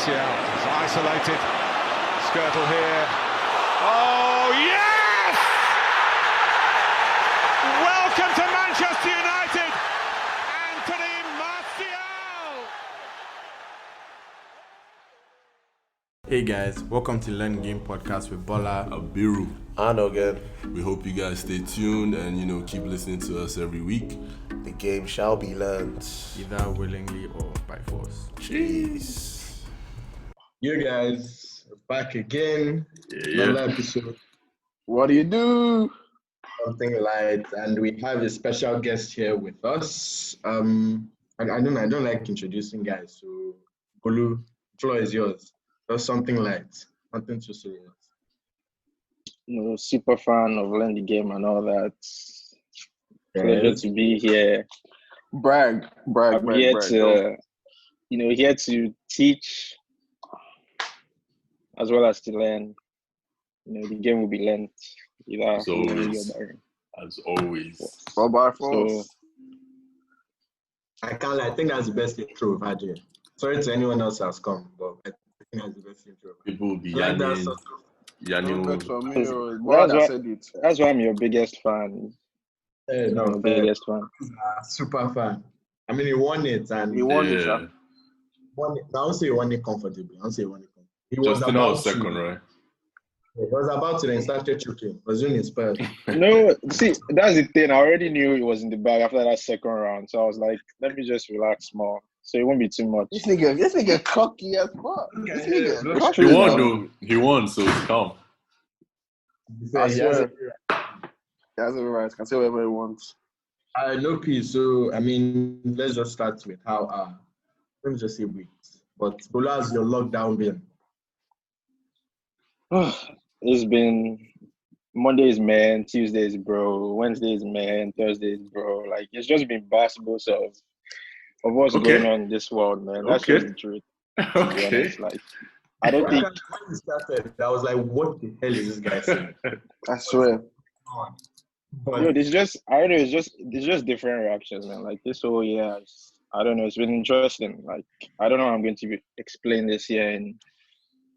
Martial is isolated. Skirtle here. Oh, yes! Welcome to Manchester United, Anthony Martial! Hey guys, welcome to Learn Game Podcast with Bola, Abiru. And again, We hope you guys stay tuned and keep listening to us every week. the game shall be learned. either willingly or by force. Jeez. You guys are back again. Another episode. What do you do? Something light, and we have a special guest here with us. I don't like introducing guys, so Bolu, the floor is yours. Just something light, nothing too serious. Super fan of Learn the Game and all that. Pleasure Yes. to be here. Brag. I'm here to, here to teach as well as to learn. The game will be learned. Either As always. As always. For by So, force. I can't lie, I think that's the best intro we've had here. Sorry to anyone else who has come, but I think that's the best intro. People will be Like that yanning. sort of. Good for me. That's I why- said it. that's why I'm your biggest fan. Hey, I'm no, your biggest fan. super fan. I mean, he won it, and He won it, Yeah. sir. won it. I don't say he won it comfortably. I don't say he won it comfortably. He was Justin about was to. second, right? He was about to, then started choking. He was doing his best. No, see, that's the thing. I already knew it was in the bag after that second round. So I was like, let me just relax more. So it won't be too much. This nigga cocky as fuck. This nigga He cocky. won, though. He won, so it's calm. So, I yes, swear. That's all right. Can say whatever he wants. no peace. So, I mean, let's just start with how, let me just say weeks. But Bolu, has your lockdown been? It's been Mondays, man. Tuesdays, bro. Wednesdays, man. Thursdays, bro. Like it's just been basketball of what's Okay. going on in this world, man. That's Okay. just the truth. To be Okay. honest. Like I don't When think we started, I was like, what the hell is this guy saying? I swear. But it's just I don't know. It's just different reactions, man. Like this whole year, I don't know. It's been interesting. Like I don't know how I'm going to explain this year in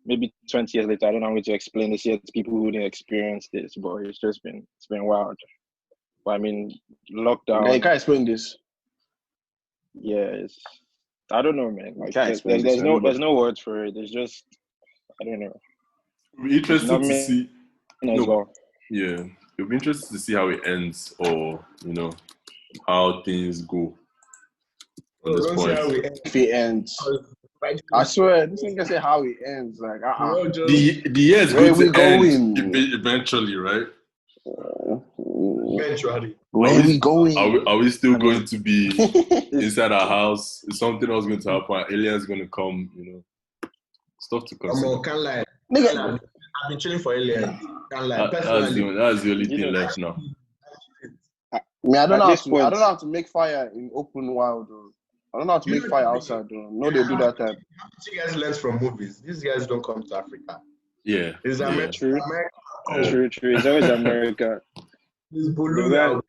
maybe 20 years later. I don't know how I'm going to explain this year to people who didn't experience this, but it's been wild. But I mean, lockdown. Yeah, you can't explain this. Yeah, I don't know, man. Like can't explain this, there's no words for it. It's just I don't know. It'll be interesting Not to me- see. As No. well. Yeah. It'll be interesting to see how it ends or, how things go on this don't see how point. we end. If he ends. I swear, this nigga say how he ends. Like, We're just- The year is Where going we to going? end eventually, right? eventually. Where we going? Are we still I mean- going to be inside our house? Is something else going to happen? Aliens going to come? Stuff to I'm consider. more, can't lie. Nigga, I've been chilling for aliens. Can't lie. That's Personally, the only You thing know- left now. I mean, I don't At know. this I point- don't know how to make fire in open wild. Though. I don't know how to You make know- fire outside. Though. No, they do that time. you guys learn from movies. These guys don't come to Africa. Yeah. It's yeah. America. True. Oh. True. It's always America. It's They're Bolu gonna, now.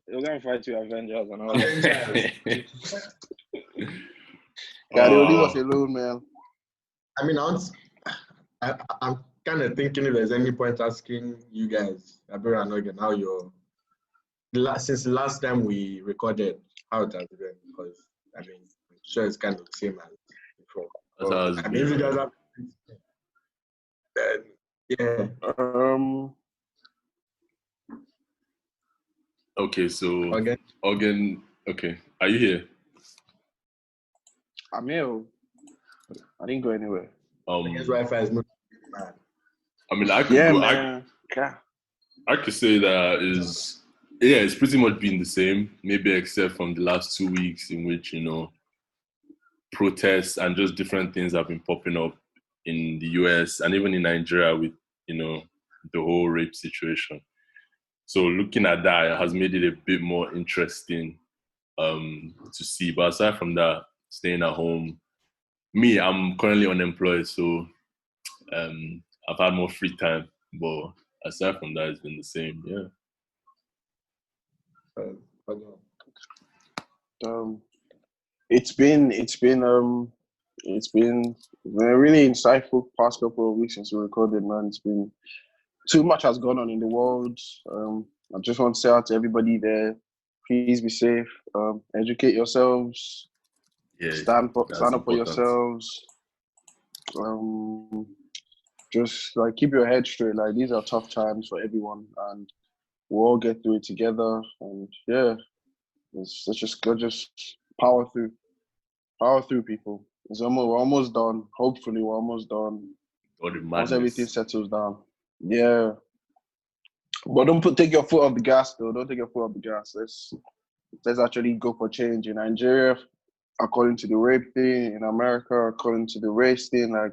they're gonna fight to Avengers and all that. Avengers. Yeah, they will leave Oh. us alone, man. I mean, I'm kind of thinking if there's any point asking you guys, Abira and Ogan, how since the last time we recorded, how it has been. Because, I mean, I'm sure it's kind of the same as before. That's how it's I mean, if you been. guys have, then, yeah. Okay, so Again, Organ. Okay, are you here? I'm here. I didn't go anywhere. his Wi-Fi is moving. Man. I mean, I could Yeah, go, man. Yeah. I could say that it's pretty much been the same, maybe except from the last 2 weeks in which, protests and just different things have been popping up in the US and even in Nigeria with, the whole rape situation. So looking at that, it has made it a bit more interesting to see. But aside from that, staying at home, me, I'm currently unemployed, so I've had more free time. But aside from that, it's been the same. Yeah. It's been It's been a really insightful past couple of weeks since we recorded, man. It's been too much has gone on in the world. I just want to say out to everybody there, please be safe. Educate yourselves. Yeah, Stand up for important. yourselves. Just like keep your head straight. Like these are tough times for everyone, and we'll all get through it together. And yeah, let's just power through. Power through, people. We're almost done. Hopefully, we're almost done. Once everything settles down. Yeah. But don't take your foot off the gas, though. Don't take your foot off the gas. Let's actually go for change. In Nigeria, according to the rape thing. In America, according to the race thing. Like,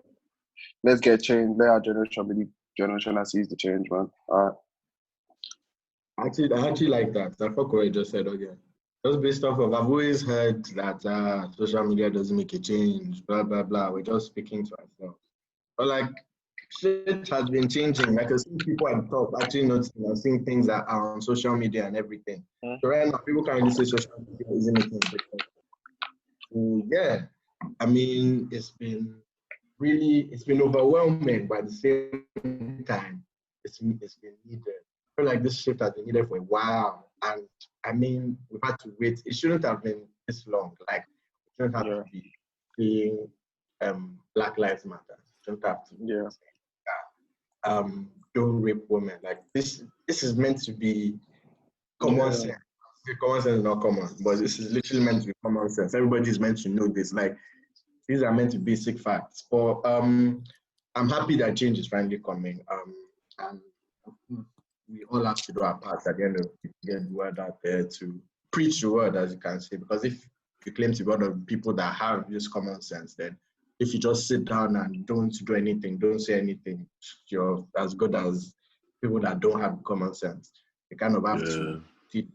let's get change. Let our generation be the generation that sees the change, man. All right. I actually like that. I fuck what you just said again. Just based off of, I've always heard that social media doesn't make a change, blah, blah, blah. We're just speaking to ourselves. But like, shit has been changing. Like, I see people at the top actually noticing and seeing things that are on social media and everything. So right now, people can't really say social media isn't making a difference. So yeah, I mean, it's been overwhelming, but at the same time, it's been needed. I feel like this shift has been needed for a while. And I mean, we've had to wait. It shouldn't have been this long. Like, it shouldn't have to be seeing Black Lives Matter. It shouldn't have to be don't rape women. Like, this is meant to be common sense. Common sense is not common, but this is literally meant to be common sense. Everybody is meant to know this. Like, these are meant to be basic facts. But I'm happy that change is finally coming. And we all have to do our part at the end of the day to get the word out there, to preach the word, as you can say. Because if you claim to be one of the people that have this common sense, then if you just sit down and don't do anything, don't say anything, you're as good as people that don't have common sense. You kind of have to teach.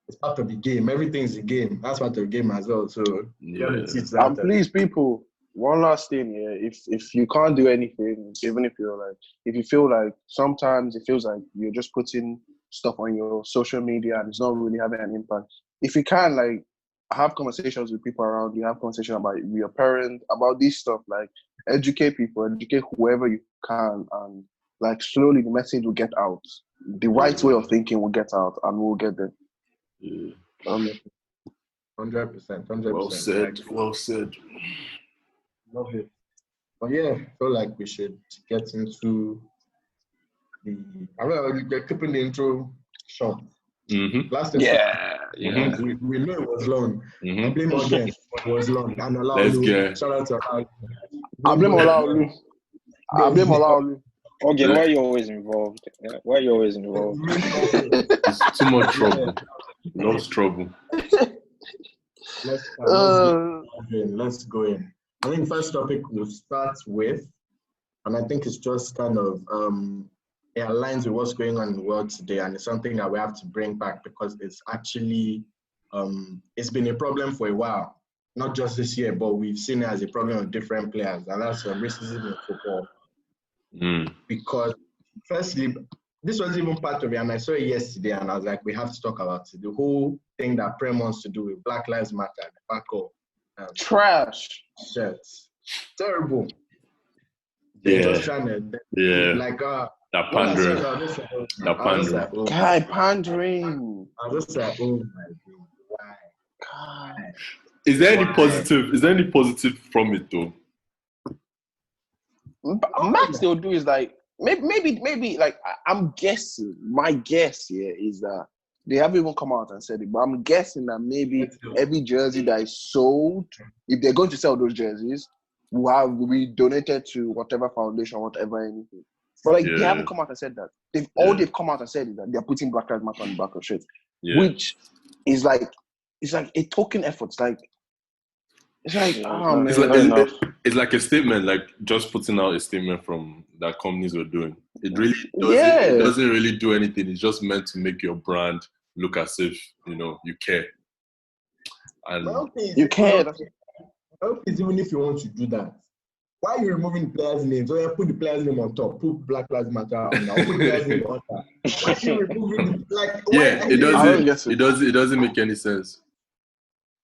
It's part of the game. Everything's a game. That's part of the game as well. So you gotta teach that. And please, people, one last thing here. If you can't do anything, even if you feel like sometimes it feels like you're just putting stuff on your social media and it's not really having an impact. If you can, like, have conversations with people around you, have conversations about your parents, about this stuff, like educate people, educate whoever you can, and like slowly the message will get out. The right way of thinking will get out, and we'll get there. 100%. Well said. Well said. Love it. But yeah, I feel like we should get into the. I mean, we're keeping the intro short. Last episode, we know it was long. I blame again. It was long. And Olaolu, shout out to Olaolu. I blame Olaolu. Okay, why are you always involved? Why are you always involved? It's too much trouble. Lots trouble. Let's go in. I think first topic we'll start with, and I think it's just kind of it aligns with what's going on in the world today, and it's something that we have to bring back because it's actually it's been a problem for a while, not just this year, but we've seen it as a problem with different players, and that's racism in football. Because firstly, this was even part of it, and I saw it yesterday, and I was like, we have to talk about it. The whole thing that Prem wants to do with Black Lives Matter, the back of trash shirts, terrible. Just trying to, like that pandering. Guy pandering. I was just like, oh my God, why? God. Is there any positive? Is there any positive from it though? Max they'll do is like maybe like I'm guessing. My guess here is that they haven't even come out and said it, but I'm guessing that maybe every jersey that is sold, if they're going to sell those jerseys, will be donated to whatever foundation, whatever anything. But like they haven't come out and said that. They've come out and said is that they're putting Black Lives Matter on the back of shit, which is like it's like a token effort. It's like it's like a statement, like just putting out a statement from that companies were doing. It really doesn't, it doesn't really do anything. It's just meant to make your brand look as if you care. And you care. Even if you want to do that, why are you removing players' names? So you put the players' name on top, put Black Lives Matter on now, put the players' name on top. Why are you removing it doesn't. It doesn't make any sense.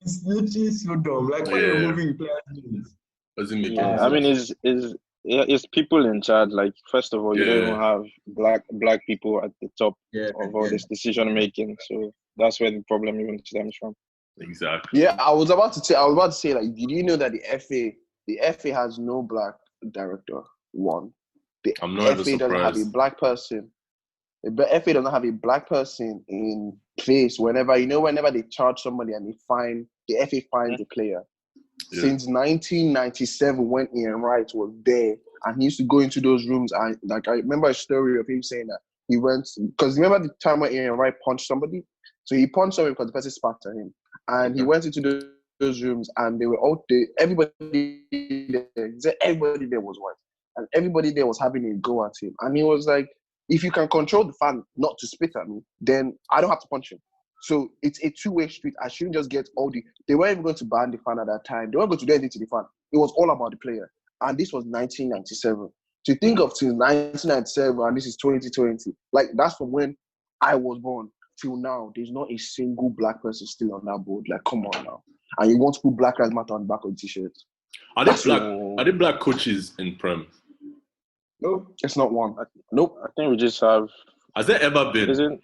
It's literally so dumb. Like, why are you moving players? Doesn't make Yeah, any I sense. mean, it's people in charge. Like, first of all, you don't even have black people at the top of all this decision making. So that's where the problem even stems from. Exactly. Yeah, I was about to say, like, did you know that the FA has no black director? One, the I'm not even FA doesn't have a surprised. black person. The FA doesn't have a black person in place whenever they charge somebody and the FA fines the player. Yeah. Since 1997, when Ian Wright was there, and he used to go into those rooms, and like I remember a story of him saying that he went, because remember the time when Ian Wright punched somebody? So he punched somebody because the person sparked at him, and he went into those rooms, and they were all there. Everybody there, he said everybody there was white, and everybody there was having a go at him, and he was like, if you can control the fan not to spit at me, then I don't have to punch him. So it's a two-way street. I shouldn't just get all the... They weren't even going to ban the fan at that time. They weren't going to do anything to the fan. It was all about the player. And this was 1997. To think of till 1997, and this is 2020, like that's from when I was born till now, there's not a single black person still on that board. Like, come on now. And you want to put Black Lives Matter on the back of the t-shirt. Are they black coaches in Prem? Nope, it's not one. Nope. I think we just have... Has there ever been? Isn't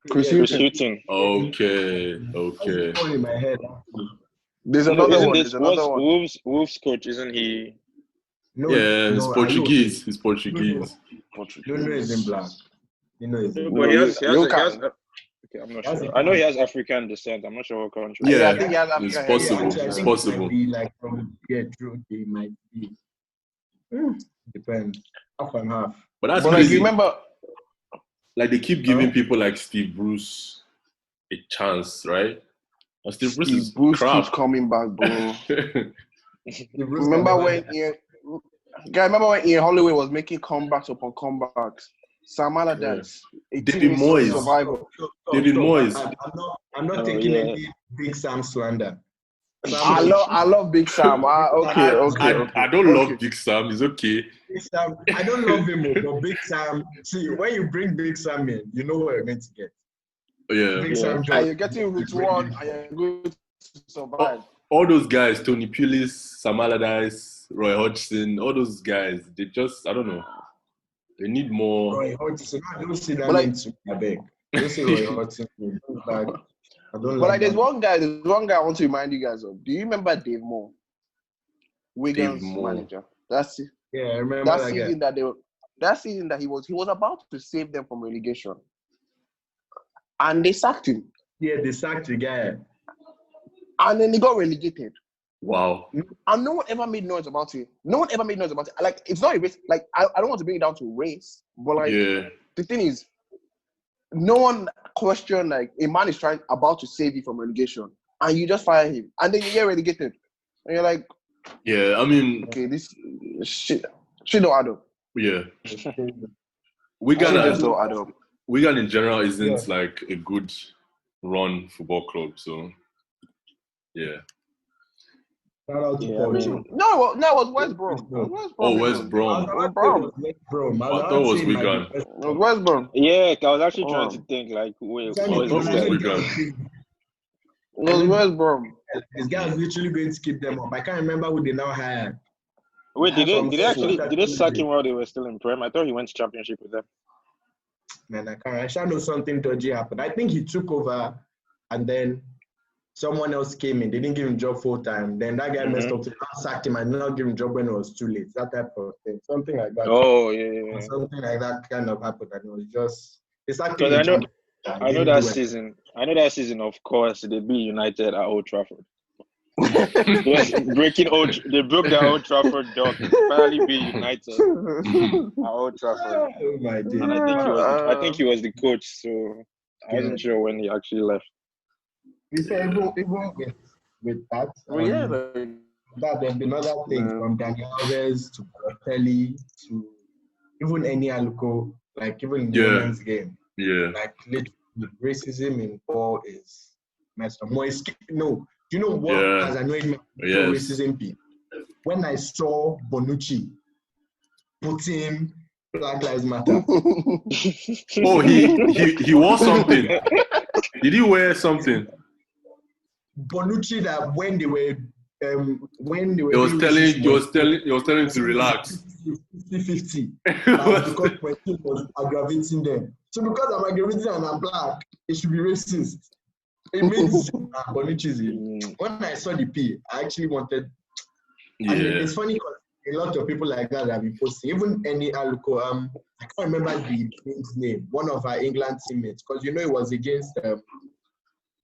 Chris Hutton. Okay. That's all in my head. There's another one. This Wolves coach, isn't he? No, he's Portuguese. He's Portuguese. No, he's in black. But he has okay, I'm not sure. I know he has African descent. I'm not sure what country. Yeah, I think he has it's African. possible. It's possible. True. They might be. Depends. Half and half. But that's But like, crazy. you remember... Like they keep giving people like Steve Bruce a chance, right? And Steve Bruce is crap. keeps coming back, bro. Remember when Ian Holloway was making comebacks upon comebacks? Sam Allardyce, David Moyes. David Moyes. I'm not taking any Big Sam slander. I love Big Sam. Okay. I don't love Big Sam. It's okay. Big Sam, I don't love him, but Big Sam. See, when you bring Big Sam in, you know what you're meant to get. Yeah. Big Sam and you're getting route one, and you're going to survive. All those guys, Tony Pulis, Sam Allardyce, Roy Hodgson, all those guys, they just, I don't know. They need more. Roy Hodgson, I don't see that name to me, I beg. I don't see Roy Hodgson. There's one guy I want to remind you guys of. Do you remember Dave Moore? Wigan's manager. That's it. Yeah, I remember that season that he was about to save them from relegation. And they sacked him. Yeah, they sacked the guy. And then they got relegated. Wow. And no one ever made noise about it. Like, it's not a race. Like, I don't want to bring it down to race, but like, the thing is, no one questioned, like, a man is about to save you from relegation, and you just fire him, and then you get relegated. And you're like, yeah, I mean, okay, this shit don't add up. Yeah. Wigan in general isn't like a good run football club, so yeah. Shout out to No, it was West Brom. West Brom. I thought it was Wigan. It was West Brom. Yeah, I was actually trying to think, like, wait, what was Wigan? It was West Brom. This guy was literally going to keep them up. I can't remember who they now hired. Wait, did they sack him while they were still in Prem? I thought he went to Championship with them. Man, I shall know something dodgy happened. I think he took over, and then someone else came in. They didn't give him job full time. Then that guy messed up. They sacked him and not give him job when it was too late. That type of thing. Something like that. Oh, yeah. Something like that kind of happened. And it was just... It's actually... I know that season. Of course, they beat United at Old Trafford. They broke their Old Trafford dog. Finally beat United at Old Trafford. Oh my God. And I think he was the coach, so I wasn't sure when he actually left. We say even with that. That there's been other things from Daniel Alves to Balotelli to even any Aluko, like even in the women's game. Yeah. Like literally, racism in ball is messed up. No, do you know what has annoyed me? Racism people. When I saw Bonucci putting Black Lives Matter. Oh, he wore something. Did he wear something? Bonucci that when they were He was telling him to relax. 50-50. Because my team was aggravating them. So because I'm aggravating and I'm black, it should be racist. It means Bonucci. When I saw the P, I actually wanted. Yeah. I mean, it's funny because a lot of people like that have been posting. Even any Aluko, I can't remember the team's name. One of our England teammates, because it was against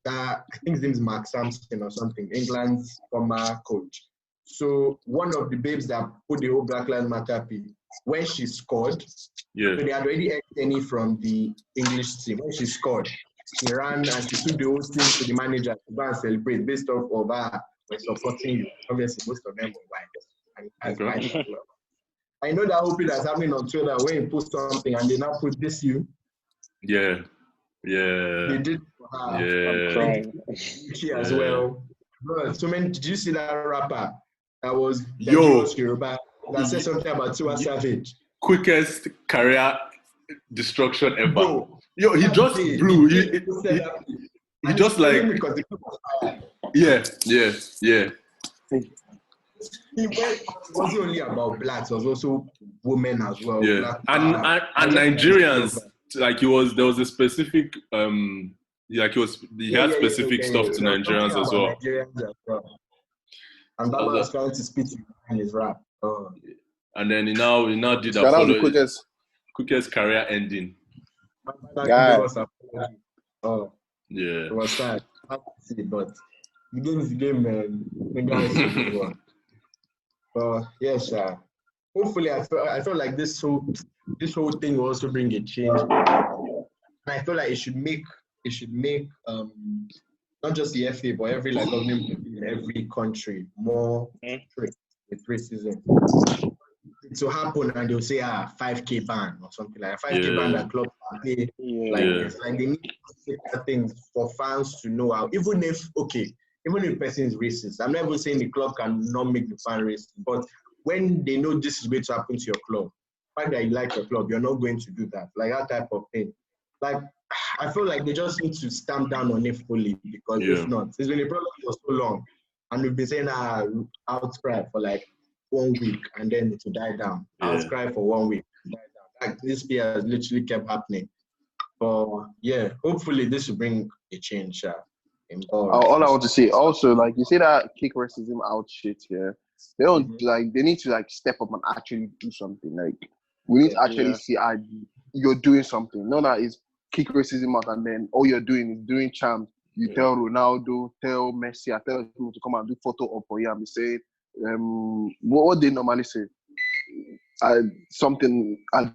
I think his name is Mark Sampson or something, England's former coach. So one of the babes that put the whole Black Lives Matter P, when she scored, so they had already earned any from the English team. When she scored, she ran and she took the whole team to the manager to go and celebrate based off of we're supporting you. Obviously, most of them were white. And as white as well. I know that whole thing that's happening on Twitter when you post something and they now put this you. Yeah. They did for her. I'm crying. She as well. Bro, so many. Did you see that rapper that was Yoruba that said something about Tiwa Savage? Quickest career destruction ever. Bro, he just blew. He just like. Because the was fired. Yeah. It wasn't only about blacks, it was also women as well. Yeah, and Nigerians. Like there was a specific he had specific stuff to Nigerians as well. And that was trying to spit in his rap. And then he now did that quickest career ending. Yeah. It was sad. I have to see, but the game is the game, man. The guys yes, hopefully I felt like this whole thing will also bring a change. And I feel like it should make not just the FA but every government in every country more strict with racism. It will happen and they'll say 5K ban or something like 5K ban that club pay this. Like they need to say things for fans to know how even if the person is racist. I'm not even saying the club cannot make the fan racist, but when they know this is going to happen to your club, the fact that you like your club, you're not going to do that. Like that type of thing. Like, I feel like they just need to stamp down on it fully because if not, it's been a problem for so long. And we've been saying outcry for like 1 week and then it will die down. Outcry for 1 week, die down. Like this year has literally kept happening. But hopefully this will bring a change. All I want to say, also, like you say that kick racism out shit, they don't they need to step up and actually do something. Like we need to actually see you're doing something. No, that is kick racism out and then all you're doing is doing chant. You tell Ronaldo, tell Messi, I tell people to come and do photo up for you and be saying, what they normally say? I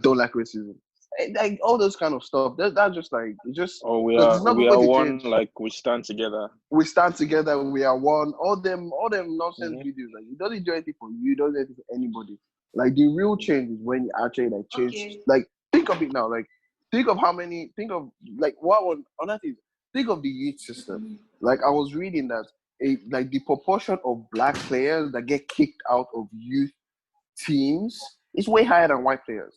don't like racism. Like all those kind of stuff. That's just like we are one. Like we stand together. We stand together. We are one. All them nonsense videos. Like it doesn't do anything for you. It doesn't do anything for anybody. Like the real change is when you actually change. Okay. Like think of it now. Like think of think of the youth system. Like I was reading that the proportion of black players that get kicked out of youth teams is way higher than white players.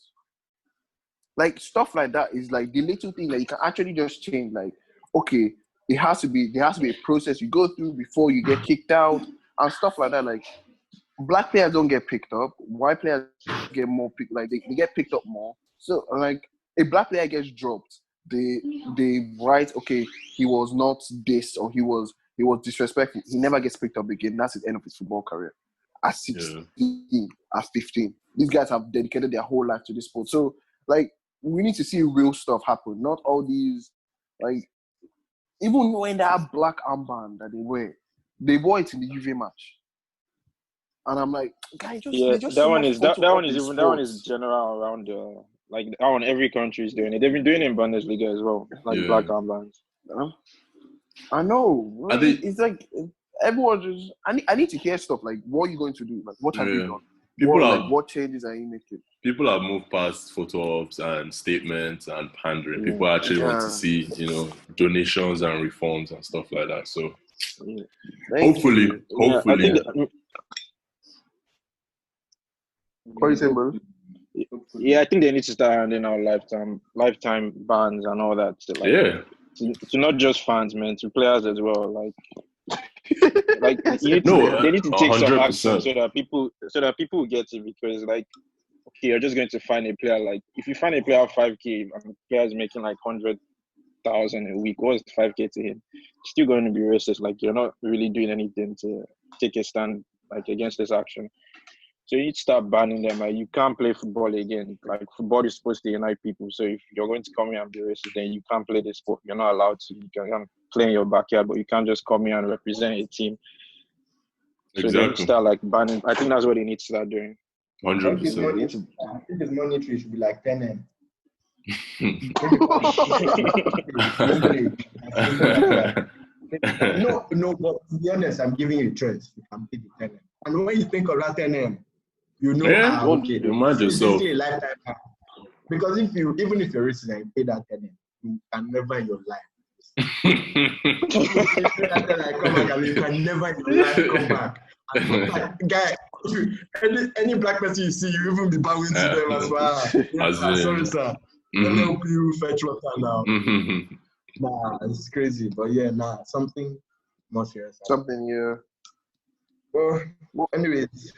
Like stuff like that is like the little thing that you can actually just change. Like, okay, there has to be a process you go through before you get kicked out and stuff like that. Like, black players don't get picked up. White players get more picked. Like they get picked up more. So like, a black player gets dropped. They write, okay, he was not this or he was disrespectful. He never gets picked up again. That's the end of his football career. At 16, at 15, these guys have dedicated their whole life to this sport. So like, we need to see real stuff happen, not all these, like, even when that black armband that they wore it in the UV match. And I'm like, guys, that one is general around like that one every country is doing it. They've been doing it in Bundesliga as well, like black armbands. I know. It's like everyone just I need to hear stuff like what are you going to do? Like what have you done? What changes are you making? People have moved past photo ops and statements and pandering. People actually want to see, donations and reforms and stuff like that. So hopefully. What are you saying, bro? I think they need to start handing out lifetime bans and all that. So, like, to not just fans, man, to players as well. Like Like No, they need to take some 100%. action so that people get it, because like, okay, you're just going to find a player. Like, if you find a player 5K and the player is making like 100,000 a week, what's 5K to him? Still going to be racist. Like, you're not really doing anything to take a stand like against this action. So you need to start banning them. Like, you can't play football again. Like, football is supposed to unite people. So if you're going to come here and be racist, then you can't play the sport. You're not allowed to. You can play in your backyard, but you can't just come here and represent a team. So they need to start like banning. I think that's what they need to start doing. 100%. I think it's monetary. It should be like 10M. No, but to be honest, I'm giving you a choice. You can pay the 10M. And when you think of that 10M, you know, okay, you mind yourself. It's a lifetime. Because even if you're racist and you pay that 10M, you can never in your life. You can never in your life come back. Like, guy, any black person you see, you even be bowing to them as well. Sorry, sir. Let me help you fetch water now. Nah, it's crazy. But yeah, something more serious. Something, yeah. Well, anyways,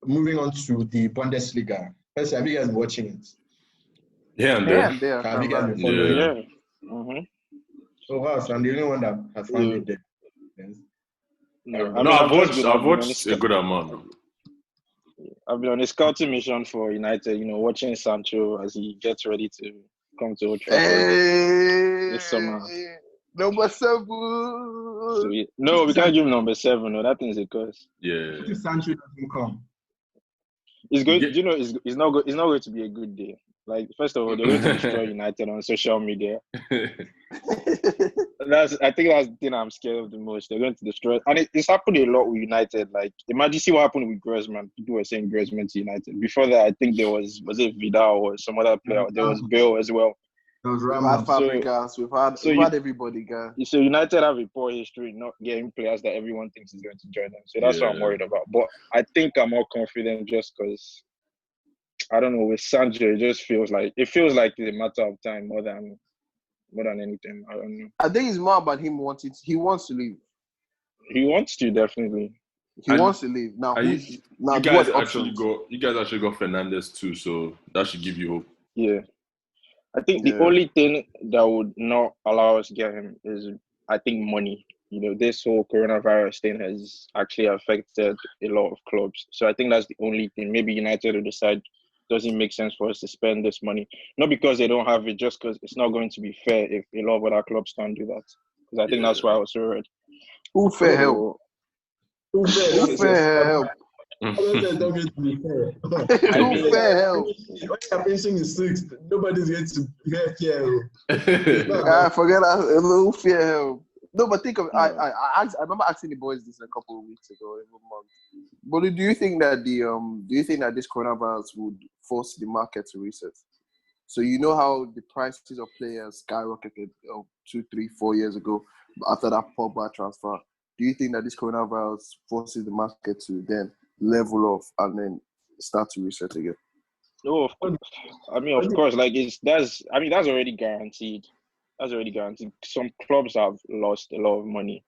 moving on to the Bundesliga. First, have you guys been watching it? Yeah, and then. Have you guys been following it? Yeah. Mm-hmm. Oh wow, so I'm the only one that has found it there. Yes. No, I've watched a good amount. I've been on a scouting mission for United, watching Sancho as he gets ready to come to Old Trafford this summer. Number 7. So we can't give him number 7. No, that thing's a curse. Yeah. If Sancho doesn't come, it's going. It's not going to be a good day. Like, first of all, they're going to destroy United on social media. I think that's the thing I'm scared of the most. They're going to destroy it. And it's happened a lot with United. Like, imagine see what happened with Griezmann. People were saying Griezmann to United. Before that, I think there was it Vidal or some other player? There was Bale as well. We've had Fabregas. We've had everybody, guys. So United have a poor history not getting players that everyone thinks is going to join them. So that's what I'm worried about. But I think I'm more confident just because, I don't know, with Sancho, it feels like it's a matter of time more than anything. I don't know. I think it's more about him wanting. He wants to leave. He wants to, definitely. He wants to leave. Now, you guys actually got Fernandes too, so that should give you hope. Yeah. I think the only thing that would not allow us to get him is, I think, money. This whole coronavirus thing has actually affected a lot of clubs. So I think that's the only thing. Maybe United will decide doesn't make sense for us to spend this money. Not because they don't have it, just because it's not going to be fair if a lot of other clubs can't do that. Because I think that's why I was so worried. Who fair help? Who fair help? Who fair help? When you're finishing in 6th, nobody's going to get fair. I forget who fair help. No, but think of it. I remember asking the boys this a couple of weeks ago, Bolu, do you think that this coronavirus would force the market to reset? So you know how the prices of players skyrocketed 2, 3, 4 years ago after that Pogba transfer. Do you think that this coronavirus forces the market to then level off and then start to reset again? No, of course. I mean, of course. Like that's already guaranteed. That's already guaranteed. Some clubs have lost a lot of money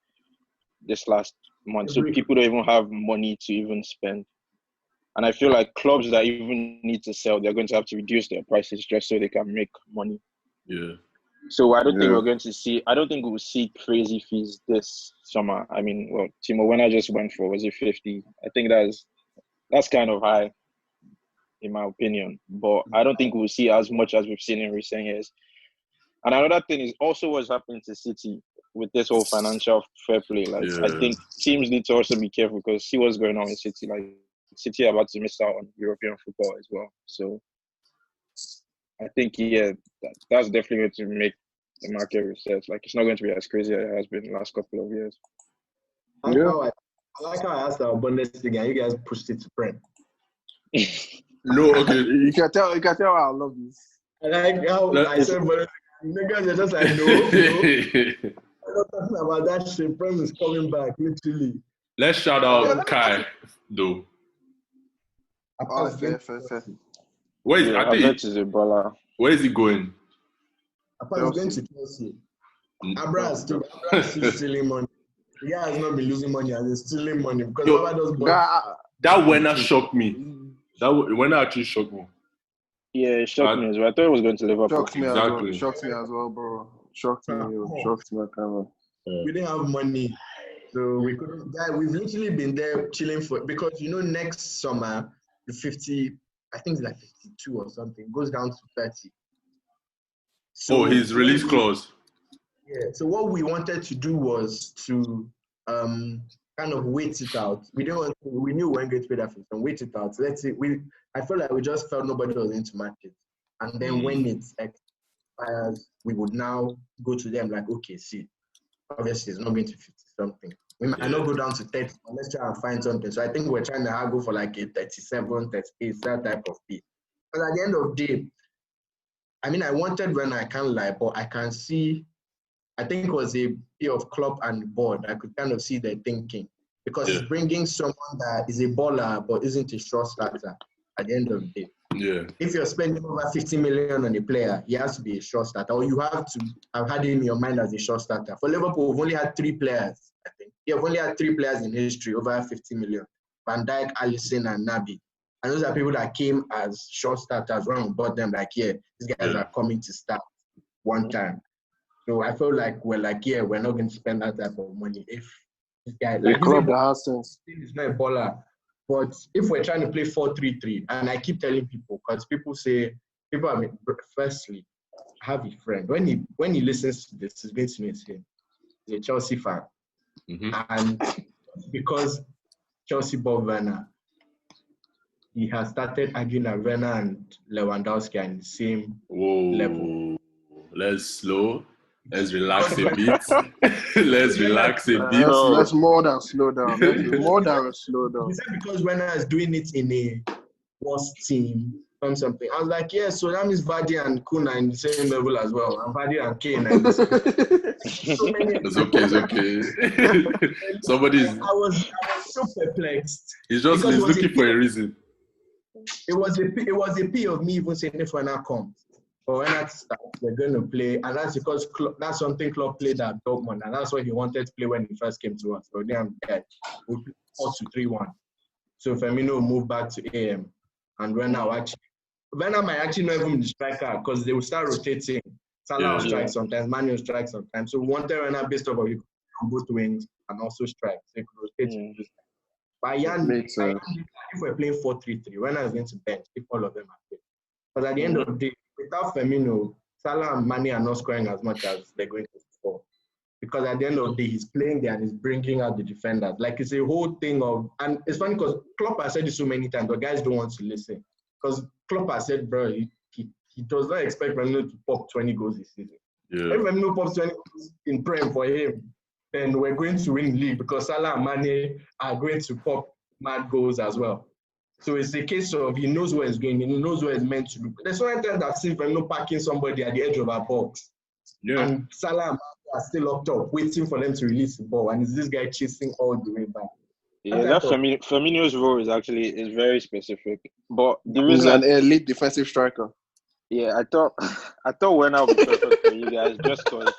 this last month, so people don't even have money to even spend. And I feel like clubs that even need to sell, they're going to have to reduce their prices just so they can make money. Yeah. So I don't think we're going to see. I don't think we'll see crazy fees this summer. I mean, well, Timo Werner just went for, was it 50? I think that's kind of high, in my opinion. But I don't think we'll see as much as we've seen in recent years. And another thing is also what's happening to City with this whole financial fair play. I think teams need to also be careful because see what's going on in City. Like, City are about to miss out on European football as well. So I think, that's definitely going to make the market reset. Like, it's not going to be as crazy as it has been the last couple of years. I like how I asked about Bundesliga and you guys pushed it to Prem. No, okay. You can tell I love this. I like how I said, but niggas are just like, no. I'm not talking about that shit. Prem is coming back, literally. Let's shout out Kai, though. Fair. Where is Where is he going? He's going to Chelsea. Abra's still stealing money. The guy has not been losing money and he's stealing money because Yo, Baba does That winner shocked me. That winner actually shocked me. Yeah, it shocked me as well. I thought it was going to Liverpool. Shocked me as well. Exactly. Shocked me as well, bro. Shocked me, kind of. We didn't have money, so we couldn't. Guy, we've literally been there chilling for because next summer the 50, I think it's like 52 or something, goes down to 30. So his release clause. Yeah. So what we wanted to do was to kind of wait it out. We knew we weren't going to pay that fee, and wait it out. Let's see. I felt like we just felt nobody was into match it, and then when it expires, we would now go to them like, okay, see, obviously it's not going to 50 something. We might not go down to 30, but let's try and find something. So I think we're trying to go for like a 37, 38, that type of fee. But at the end of the day, I mean, I wanted when I can't lie, but I can see, I think it was a bit of club and board. I could kind of see their thinking because it's bringing someone that is a baller but isn't a short starter at the end of the day. Yeah. If you're spending over 50 million on a player, he has to be a short starter, or you have to have had him in your mind as a short starter. For Liverpool, we've only had 3 players, I think. Yeah, we've only had 3 players in history over 50 million. Van Dijk, Alisson, and Naby. And those are people that came as short starters when we bought them, like, these guys are coming to start one time. So I felt like we're not going to spend that type of money. If this guy, The club that has sense. He's not a baller. But if we're trying to play 4-3-3, and I keep telling people, because firstly, I have a friend. When he listens to this, he's going to know he's a Chelsea fan. Mm-hmm. And because Chelsea bought Werner, he has started arguing that Werner and Lewandowski are in the same level. Let's relax a bit. Let's relax a bit. Let's more than slow down. More than slow down. He said because Werner is doing it in a worse team or something. I was like, so that means Vardy and Kun are in the same level as well. And Vardy and Kane are in the same It's okay. I was so perplexed. He's looking for a reason. It was a P of me even saying if Werner comes. But when that starts, we're going to play, and that's because that's something Klopp played at Dortmund, and that's what he wanted to play when he first came to us. So then we played 4-2-3-1. So Firmino moved back to AM, and Werner might actually not even be the striker because they will start rotating. Salah will strike sometimes, Mane will strike sometimes. So we wanted Werner based off of you on both wings and also strike. So he could rotate. But if we're playing 4-3-3, Werner is going to bench if all of them are playing. But at the end of the day, without Firmino, Salah and Mane are not scoring as much as they're going to score. Because at the end of the day, he's playing there and he's bringing out the defenders. Like, it's a whole thing of... And it's funny because Klopp has said it so many times, but guys don't want to listen. Because Klopp has said, bro, he does not expect Firmino to pop 20 goals this season. Yeah. If Firmino pops 20 goals in Prem for him, then we're going to win the league because Salah and Mane are going to pop mad goals as well. So it's a case of he knows where he's going, he knows where he's meant to be. There's so many times I've seen Firmino parking somebody at the edge of our box. Yeah. And Salah and Mane are still up top, waiting for them to release the ball. And it's this guy chasing all the way back. Yeah, that Firmino's role is very specific. But the He's reason an elite defensive striker. Yeah, I thought Werner would be perfect for you guys just because.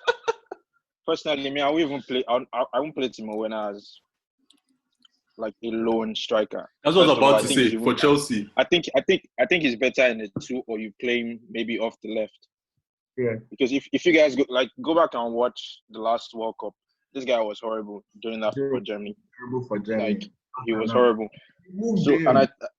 Personally, I won't play Timo Werner as like a lone striker. That's what I was about to say for Chelsea. I think he's better in the 2, or you play him maybe off the left. Yeah. Because if you guys go back and watch the last World Cup, this guy was horrible during that for Germany. Horrible for Germany. Like he was horrible. So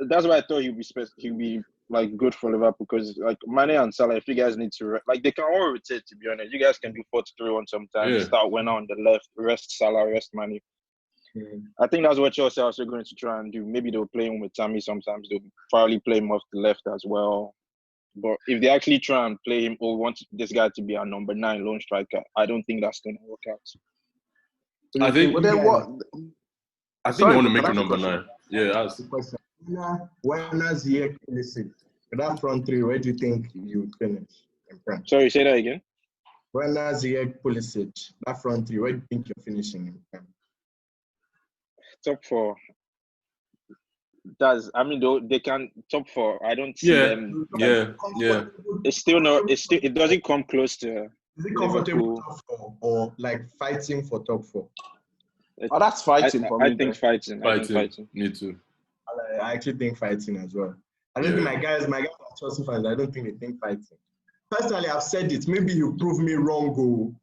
that's why I thought he'd be like good for Liverpool because like Mane and Salah, if you guys need to they can all rotate. To be honest, you guys can do 4-3-1 sometimes. Yeah. Start Werner on the left, rest Salah, rest Mane. I think that's what Chelsea are also going to try and do. Maybe they'll play him with Tammy sometimes. They'll probably play him off the left as well. But if they actually try and play him or want this guy to be a number 9 lone striker, I don't think that's going to work out. I think. But then what? I think they want to make him number 9. Yeah, that's the question. Werner's here, listen. That front 3, where do you think you finish in France? Sorry, say that again. Werner, Ziyech, Pulisic. That front 3, where do you think you're finishing in France? Top 4. They can top 4. I don't see them. Yeah. It doesn't come close to. Is it comfortable top 4 or like fighting for top 4? Oh, that's fighting for me. I think fighting. I think fighting. Me too. I actually think fighting as well. I don't think my guys are Chelsea fans. I don't think they think fighting. Personally, I've said it. Maybe you prove me wrong, go.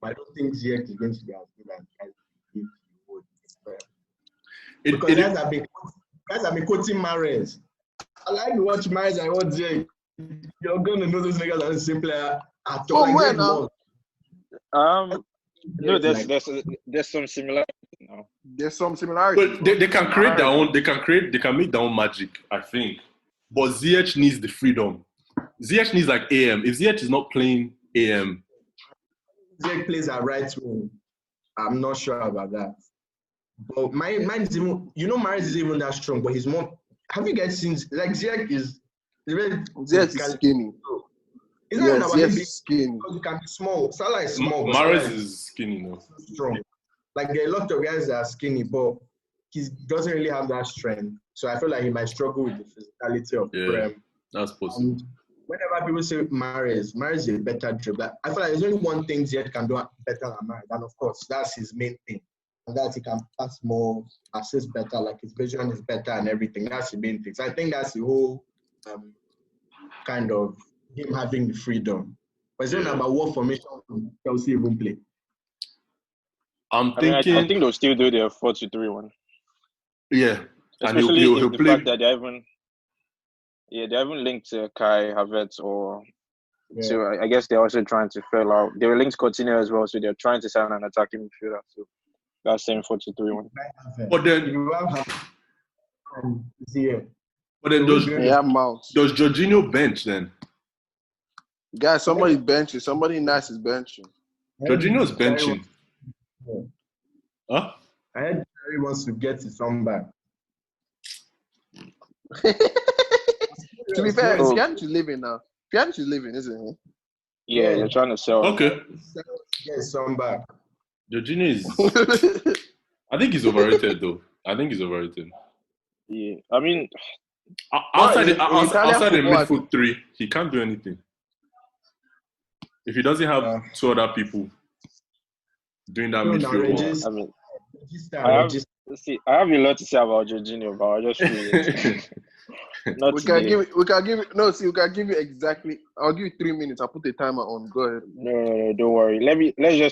But I don't think Ziyech is going to be as good as guys think he would. Because guys have been quoting Mahrez. I like to watch Mahrez. I watch Ziyech. You're going to know those niggas are the same player at all. Where now? No, there's some similarity now. There's some similarity. But they can create their own. They can make their own magic, I think. But Ziyech needs the freedom. Ziyech needs like AM. If Ziyech is not playing AM, Ziyech plays at right wing. I'm not sure about that. But mine is even. Mahrez is even that strong, but he's more. Have you guys seen like Ziyech is? Ziyech is skinny. Yes, skinny. Because you can be small. Salah is small. Mahrez is skinny now. Strong. Like there are a lot of guys that are skinny, but he doesn't really have that strength. So I feel like he might struggle with the physicality of Prem. That's possible. And whenever people say Mahrez is a better dribbler, I feel like there's only one thing Ziyech can do better than Mahrez, and of course that's his main thing, and that he can pass more, assist better, like his vision is better and everything. That's the main thing. So I think that's the whole kind of him having the freedom. But it's not about what formation Chelsea even play. I think they'll still do their 4-2-3-1. Yeah, especially and the fact that they haven't linked Kai Havertz or. Yeah. So I guess they're also trying to fill out. They were linked Coutinho as well, so they're trying to sign an attacking midfielder. So that's same 4-2-3-1. But then, does Jorginho bench then? Guys, somebody benching. Somebody nice is benching. Jorginho's benching. Huh? I heard Terry wants to get his son back. To be fair, Pjanic is leaving now. Pjanic is leaving, isn't he? Yeah, they're trying to sell. Okay. Get his son back. Jorginho is... I think he's overrated, though. Yeah, I mean... Outside the midfield three, he can't do anything. If he doesn't have two other people doing that midfield. I mean, I have a lot to say about Jorginho, but I'll just read it. We can give you exactly. I'll give you 3 minutes. I'll put the timer on. Go ahead. No, don't worry.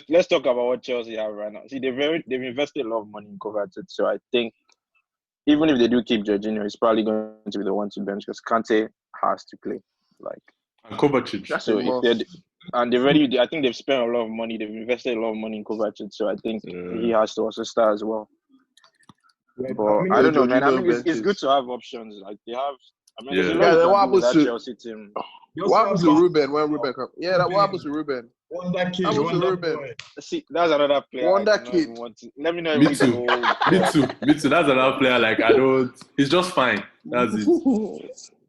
Let's talk about what Chelsea have right now. See, they've invested a lot of money in Kovacic, so I think even if they do keep Jorginho, it's probably going to be the one to bench because Kante has to play. And Kovacic. So I think they've spent a lot of money. They've invested a lot of money in Kovacic, so I think he has to also start as well. But I don't know, man. I mean, it's good to have options. Like they have. I mean, there's a lot of Chelsea team. What happens to Ruben when Ruben comes? Yeah, what happens to Ruben? Wonder Ruben. See, that's another player. Wonder kid. Let me know. Me too. That's another player. Like I don't. He's just fine. That's it.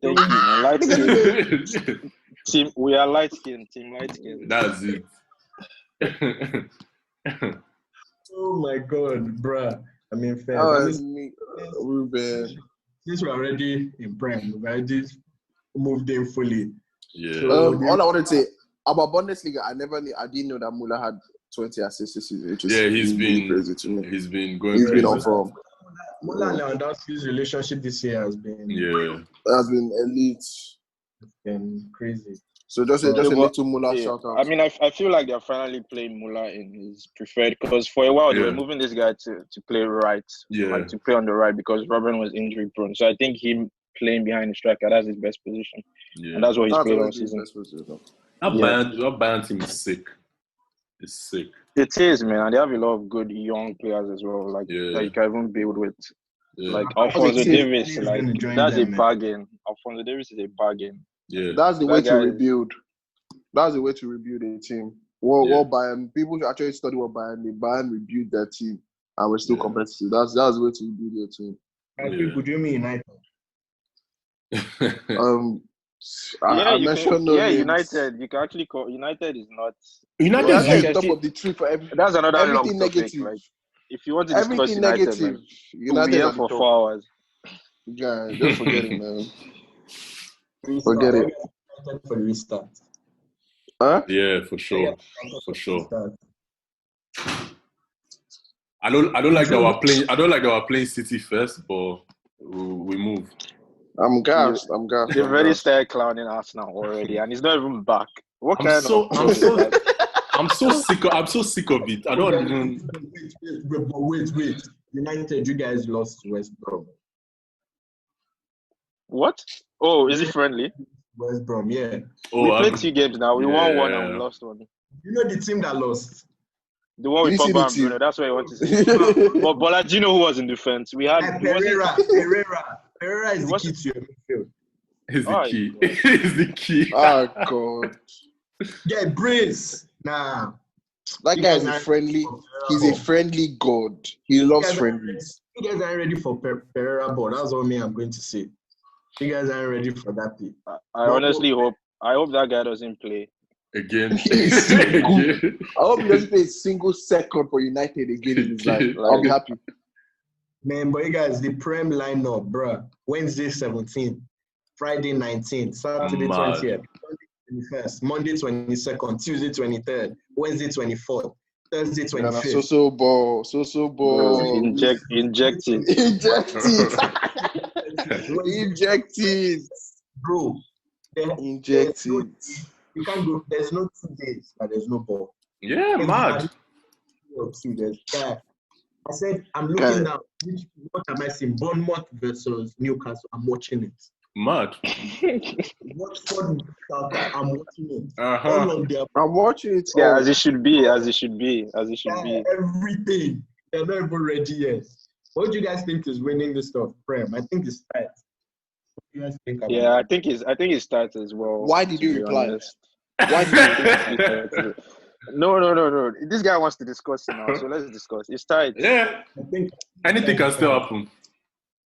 Thank you, man. Light skin. Team, we are light skin. Team light skin. That's it. Oh my God, bruh. I mean, fair. Ruben. Since we're already in Prem, we've already moved in fully. Yeah. So, all I wanted to say about Bundesliga, I didn't know that Muller had 20 assists this season. He's been crazy to me. He's been going crazy. He's been on form. Muller and Lewandowski's relationship this year has been elite. It's been crazy. So just a little Muller shout out. I mean, I feel like they're finally playing Muller in his preferred because for a while they were moving this guy to play right, to play on the right because Robin was injury prone. So I think him playing behind the striker, that's his best position, and that's what he's played all season. That Bayern team is sick. It's sick. It is, man, and they have a lot of good young players as well, that you can even build with. Yeah. Like Alphonso Davies, that's a bargain. Alphonso Davies is a bargain. Yeah, that's the way to rebuild. That's the way to rebuild a team. What Bayern, people actually study what Bayern did. Bayern rebuild their team and we're still competitive. That's the way to rebuild your team. People do me United. United. You can actually call United is not. United is at the top of the tree for everything. That's another everything long negative. Topic, if you want to discuss United, man, United here for 4 hours. Yeah, just forget it, man. Forget it. For the restart. Huh? Yeah, for sure. I don't like that we're playing. I don't like that we're playing City first, but we move. I'm gassed. They've already started clowning Arsenal already, and he's not even back. What I'm so sick of it. I don't even. Wait. United, you guys lost to West Brom. What? Oh, is it friendly? West Brom, yeah. We played 2 games now. We won 1 and we lost 1. You know the team that lost? The one with You see Pogba the and team? Bruno. That's what I want to say. But Bola, do you know who was in defense? We had Pereira is the key to your midfield. Is the Oh, key. yeah. Is the key. Oh God. Yeah, brace. Nah. That You guy guys is a aren't friendly. ready for He's a Pereira ball. friendly god. He loves You guys friendlies. You guys aren't ready for Pereira ball. That's all me I'm going to say. You guys aren't ready for that thing. I honestly hope that guy doesn't play. Again. He's so good. Again. I hope he doesn't play a single second for United again in his life. I'll be happy. Man, but you guys, the Prem lineup, bruh. Wednesday 17th, Friday 19th, Saturday Mad. 20th, Sunday 21st, Monday 22nd, Tuesday 23rd, Wednesday 24th, Thursday 25th. So ball. Inject it. Inject it. Bro, Inject it. You can't go. There's no 2 days that there's no ball. Yeah, mad. I said, I'm looking now. What am I seeing? Bournemouth versus Newcastle. I'm watching it. Mad. Watford, I'm watching it. Uh-huh. All of them. I'm watching it. Yeah, all. as it should be. Everything. They're not even ready yet. What do you guys think is winning this stuff, Prem? I think it's tight. What do you guys think about Yeah, it? I think it starts as well. Why did you to be reply? honest. Why did you? No. This guy wants to discuss it now, so let's discuss. It's tight. Yeah. I think Anything can still happen.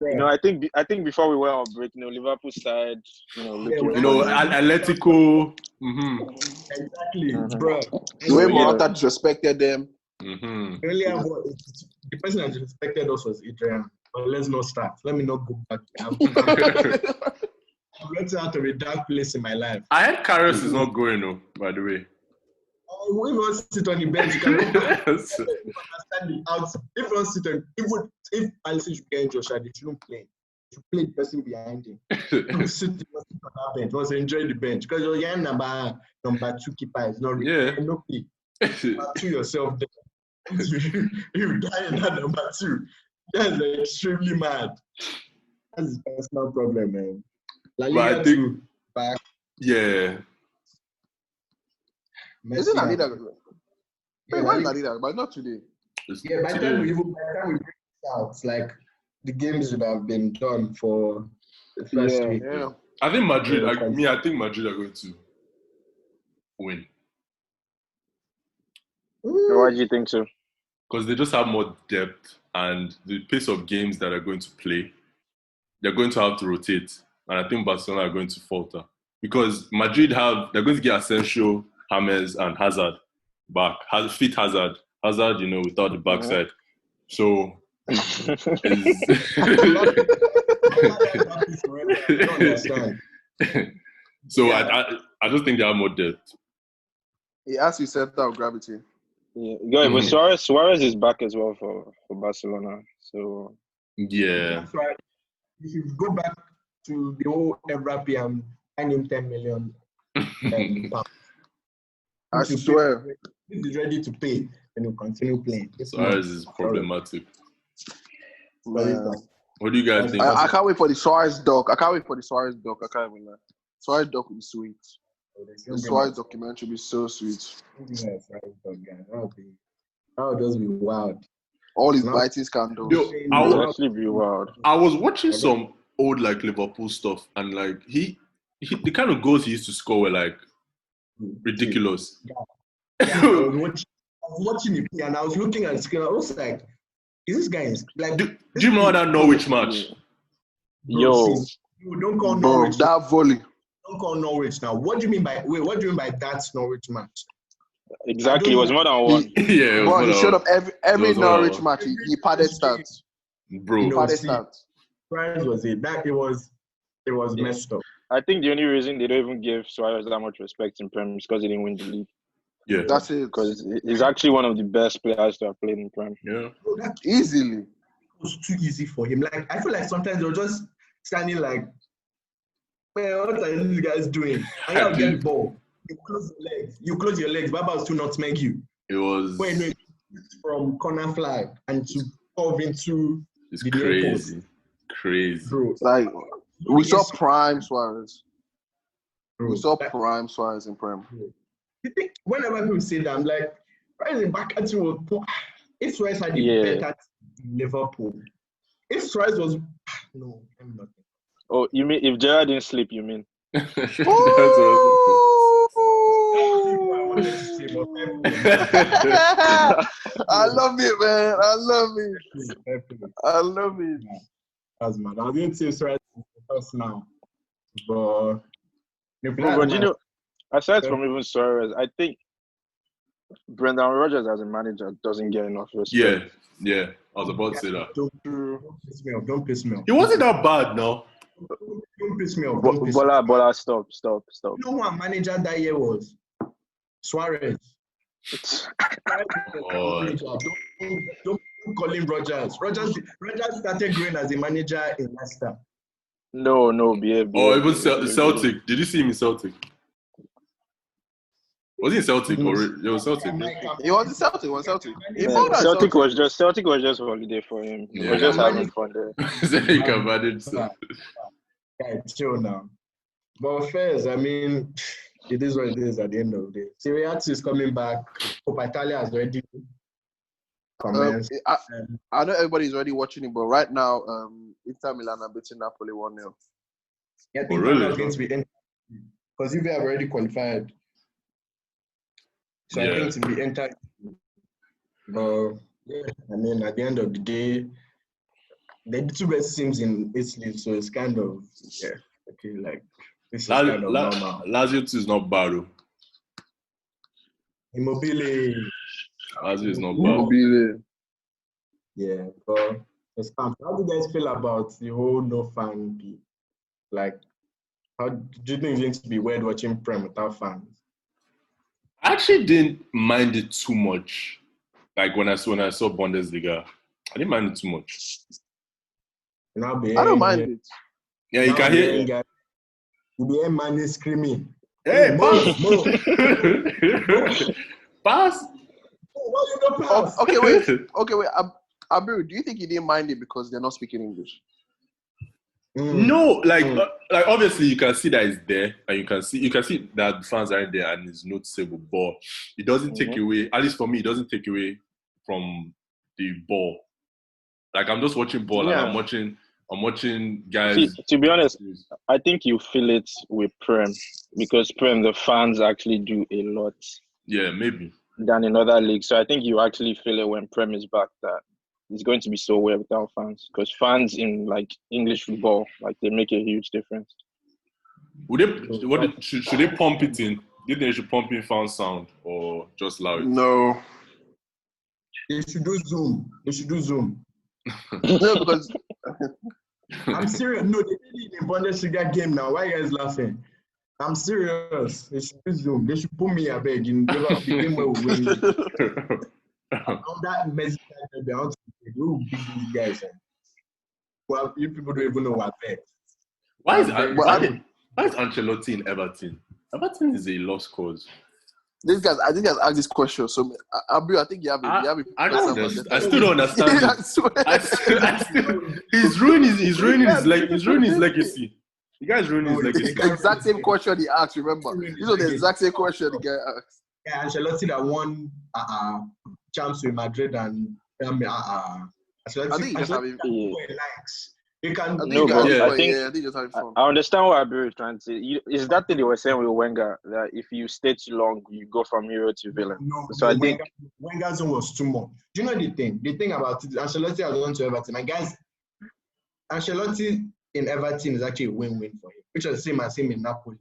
I think before we went on break, Liverpool started, looking. Atletico. Mm-hmm. Exactly, bro. The way Morata disrespected them. Mm-hmm. The person that disrespected us was Adrian. But let's not start. Let me not go back. I'm getting out of a dark place in my life. I heard Karius is not going, though, by the way. If you want to sit on the bench, you can understand the out. If you want to sit on, if Alisson should get injured, they shouldn't play. They should play the person behind him. You sit on that bench. You want to enjoy the bench because you're number 2 keeper is not really no play. To yourself, you die in that number 2. That's extremely mad. That's his personal problem, man. La Liga too. Back. Yeah. Isn't La Liga? Wait, why is La Liga? But not today. Yeah, by the time we bring this out, it's like the games would have been done for the first week. Yeah. I think Madrid. I think Madrid are going to win Why do you think so? because they just have more depth and the pace of games that are going to play. They're going to have to rotate, and I think Barcelona are going to falter because Madrid they're going to get Asensio, James, and Hazard back. Fit Hazard, without the backside. So. I don't understand. So I just think they have more depth. He has his center of gravity. Yeah, but Suarez is back as well for Barcelona. So Yeah. That's why you should go back to the whole Evrapi and pay him 10 million pounds. I swear. If he's ready to pay, then he'll continue playing. Suarez is problematic. Man. What do you guys think? I can't wait for the Suarez doc. I can't even lie. Suarez doc will be sweet. The Suarez documentary will be so sweet. That would just be wild. All his biting scandals. Yo, it'll actually be wild. I was watching some old Liverpool stuff, and the kind of goals he used to score were ridiculous. Yeah, I was watching it and I was looking at the screen. I was like, "Is this guy Do you remember that Norwich match? Yo, don't call Bro, Norwich. that volley. Don't call Norwich now. What do you mean by that Norwich match? exactly. It was more than one. Yeah, Bro, he showed up every was Norwich one. match. He padded stats. bro. He No, padded see, stats. Suarez was it. It was messed up. I think the only reason they don't even give Suarez that much respect in Premier is because he didn't win the league. Yeah. That's it. because he's actually one of the best players to have played in Prem. Yeah. Bro, that Easily. was too easy for him. Like, I feel like sometimes they're just standing like, man, what are these guys doing? And you'll get the ball. You close your legs. Baba will still not make you. It was. When it's from corner flag and to curve into It's the crazy. Crazy. bro. Like, we saw Yes. prime Suarez. Bro, We saw like, prime Suarez in Prem. you think whenever people say that, I'm like, rising back at you. If Suarez had the Yeah. better team in Liverpool, if Suarez was no, I'm not. Oh, you mean if Gerrard didn't sleep? You mean? That's what I I wanted to say, but I love it, man. I love it. that's mad. I didn't say Suarez us now, but But you know, aside from even Suarez, I think Brendan Rodgers as a manager doesn't get enough respect. Yeah. I was about to say that. Don't piss me off. It wasn't that bad, no. Don't piss me off. Don't piss me off. Bola, stop. You know who our manager that year was? Suarez. God. Don't call him Rodgers. Rodgers started growing as a manager in Leicester. No, behave. Oh, even Celtic. Did you see him in Celtic? Was he in Celtic or it was Celtic? He was in Celtic. He was Celtic. He Yeah, bought that Celtic was just holiday for him. He Yeah. was just having fun there. So you can manage. Yeah, chill now. But first, I mean, it is what it is at the end of the day. Serie A is coming back. Coppa Italia has already commenced. I know everybody's already watching it, but right now, Inter Milan are beating Napoli 1-0. Yeah, I think really? that's going to be because Juve have already qualified. So I think to be entered. But yeah, I mean, at the end of the day, they're the two best teams in Italy, so it's kind of okay. Like this is kind of normal. Lazio too is not bad. Though. Immobile. Lazio is not bad. Immobile. Yeah, but it's fun. How do you guys feel about the whole no fan beat? Like, how do you think it's going to be weird watching Prem without fans? I actually didn't mind it too much. Like when I saw Bundesliga, I didn't mind it too much. I don't mind it. Yeah, you can hear. You be hearing man screaming. Hey, pass! Mo. Pass! Why you don't pass? Okay, wait. Abiru, do you think he didn't mind it because they're not speaking English? No, like obviously you can see that it's there, and you can see that the fans are there, and it's noticeable. But it doesn't take away. At least for me, it doesn't take away from the ball. Like I'm just watching ball, and I'm watching guys. See, to be honest, I think you feel it with Prem because Prem, the fans actually do a lot. Yeah, maybe. Than in other leagues. So I think you actually feel it when Prem is back that it's going to be so weird without fans. Because fans in like English football, like they make a huge difference. Should they pump it in? Do you think they should pump in fan sound or just loud? No. They should do Zoom. No, because I'm serious. No, they did it in Bundesliga game now. Why are you guys laughing? I'm serious. They should do Zoom. They should put me a beg in the game where we win. On that message, they want to who beat these guys. Well, you people don't even know what beg. Why is Ancelotti in Everton? Everton is a lost cause. These guys, I think I've asked this question. So, Abiru, I think you have a I still don't understand. He's ruining his legacy. The guy's ruining his legacy. The exact same question he asked, remember? This was the exact same question the guy asked. Yeah, Ancelotti that won champs with Madrid and Ancelotti, I think he just having fun. likes. You can I understand what Abiru is trying to say. Is that thing they were saying with Wenger that if you stay too long, you go from hero to villain? I think Wenger's one was too much. Do you know the thing? The thing about it, Ancelotti has gone to Everton. And guys, Ancelotti in Everton is actually a win-win for him, which is the same as him in Napoli.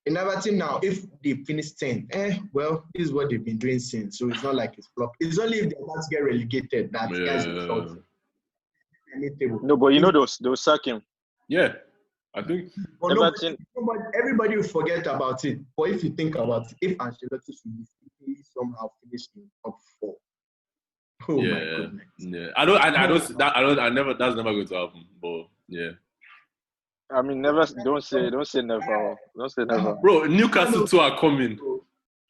In Everton now, if they finish 10th, well, this is what they've been doing since. So it's not like it's flop. It's only if they're about to get relegated that guys will start. No, but you know they'll sack him. Yeah. I think But Everton, everybody will forget about it. But if you think about it, if Ancelotti should somehow finish in top 4, oh my goodness. Yeah. I don't. That's never going to happen. But yeah, I mean, never. Don't say never. Don't say never. bro. Newcastle 2 are coming.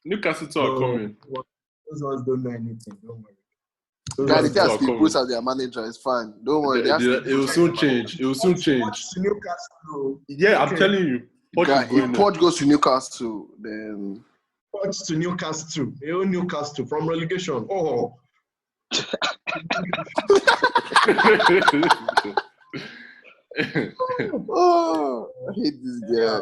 Newcastle 2 are coming. Those ones don't know anything. Don't worry. Guys, Newcastle they 2 have are Steve coming. Bruce as their manager. It's fine. Don't worry. It will soon change. It will soon change. Newcastle. Yeah, I'm telling you. Guy, Poch is going if Poch goes to Newcastle, then Poch to Newcastle. Newcastle from relegation. Oh. oh, I hate this guy.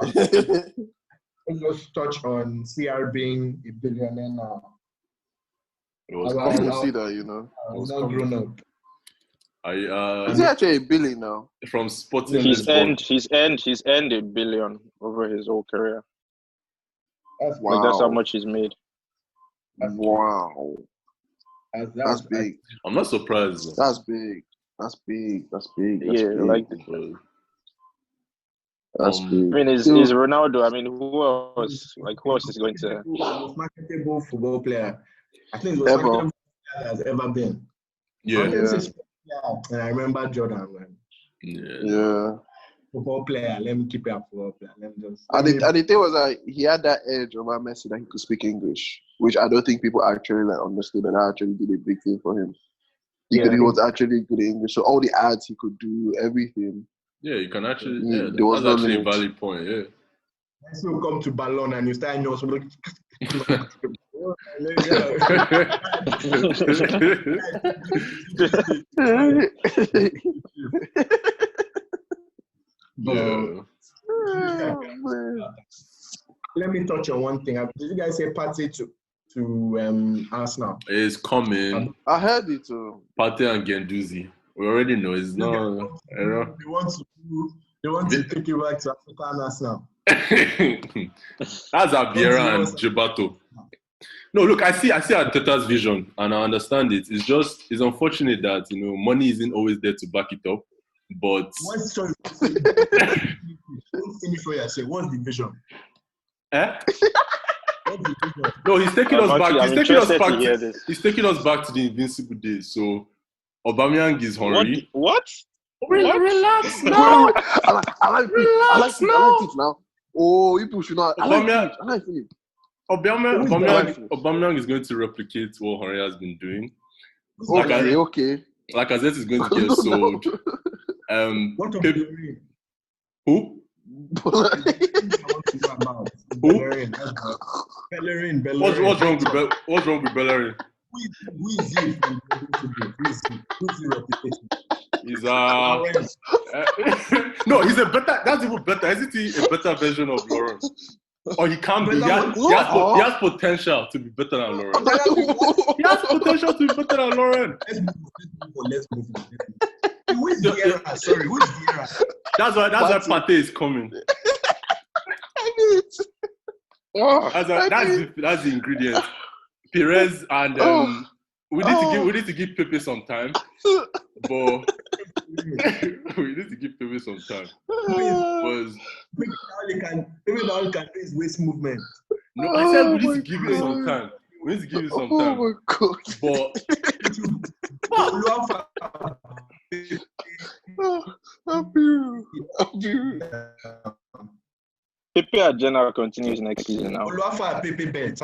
Let's just touch on CR being a billionaire now. It was I coming. can see that, you know. He's not grown up. Is he actually a Billy now? From Sporting He's Lisbon. earned $1 billion over his whole career. That's Wow. Like that's how much he's made. Wow. That's big. I'm not surprised. That's big. That's big. That's big. That's Yeah, big. like That's I big. mean, is Ronaldo? I mean, who else? Like, who else is going to? Most marketable football player. I think the most Ever. marketable player has ever been. Yeah. And I remember Jordan, man. Yeah. Football player. Let me keep it a football player. Let me just. And the thing was that he had that edge over Messi that he could speak English, which I don't think people actually like understood, and that actually did a big thing for him. He was actually good in English, so all the ads he could do, everything. Yeah, you can actually. Yeah, Yeah, there was that's no actually limit. a valid point. Yeah. Messi will come to Ballon and you start knowing something. Yeah. Let me touch on one thing. Did you guys say Partey to Arsenal? It's coming. I heard it too. Partey and Guendouzi. We already know it's not. They want to take you back to African Arsenal. That's Abiera and Jibato. No, look, I see Arteta's vision and I understand it. It's unfortunate that money isn't always there to back it up. But What's the vision? eh? What's the vision? No, he's taking us back. I'm interested to hear this. He's taking us back to the invincible days. So Aubameyang is Henry. What? Relax No, I like it now. Oh, people should not. I like it. Aubameyang is going to replicate what Henry has been doing. Okay. Lacazette is going to get sold. What of Pep, Bellerin? who? Bellerin. What's wrong with Bellerin? Who is he? Who's the reputation? He's no, he's a better. That's even better. Isn't he a better version of Lawrence? Or he can be. He has potential to be better than Lawrence. He has potential to be better than Lawrence. Let's move. Who is Vieira? Sorry, who is Vieira? That's why Partey is coming. That's the ingredient. Perez and we need to give Pepe some time, but we need to give Pepe some time. Maybe all he can do is waste movement. No, I said we need to give you some time. We need to give you some time. Oh my god. Pepe agenda continues next season now. How far Pepe bet?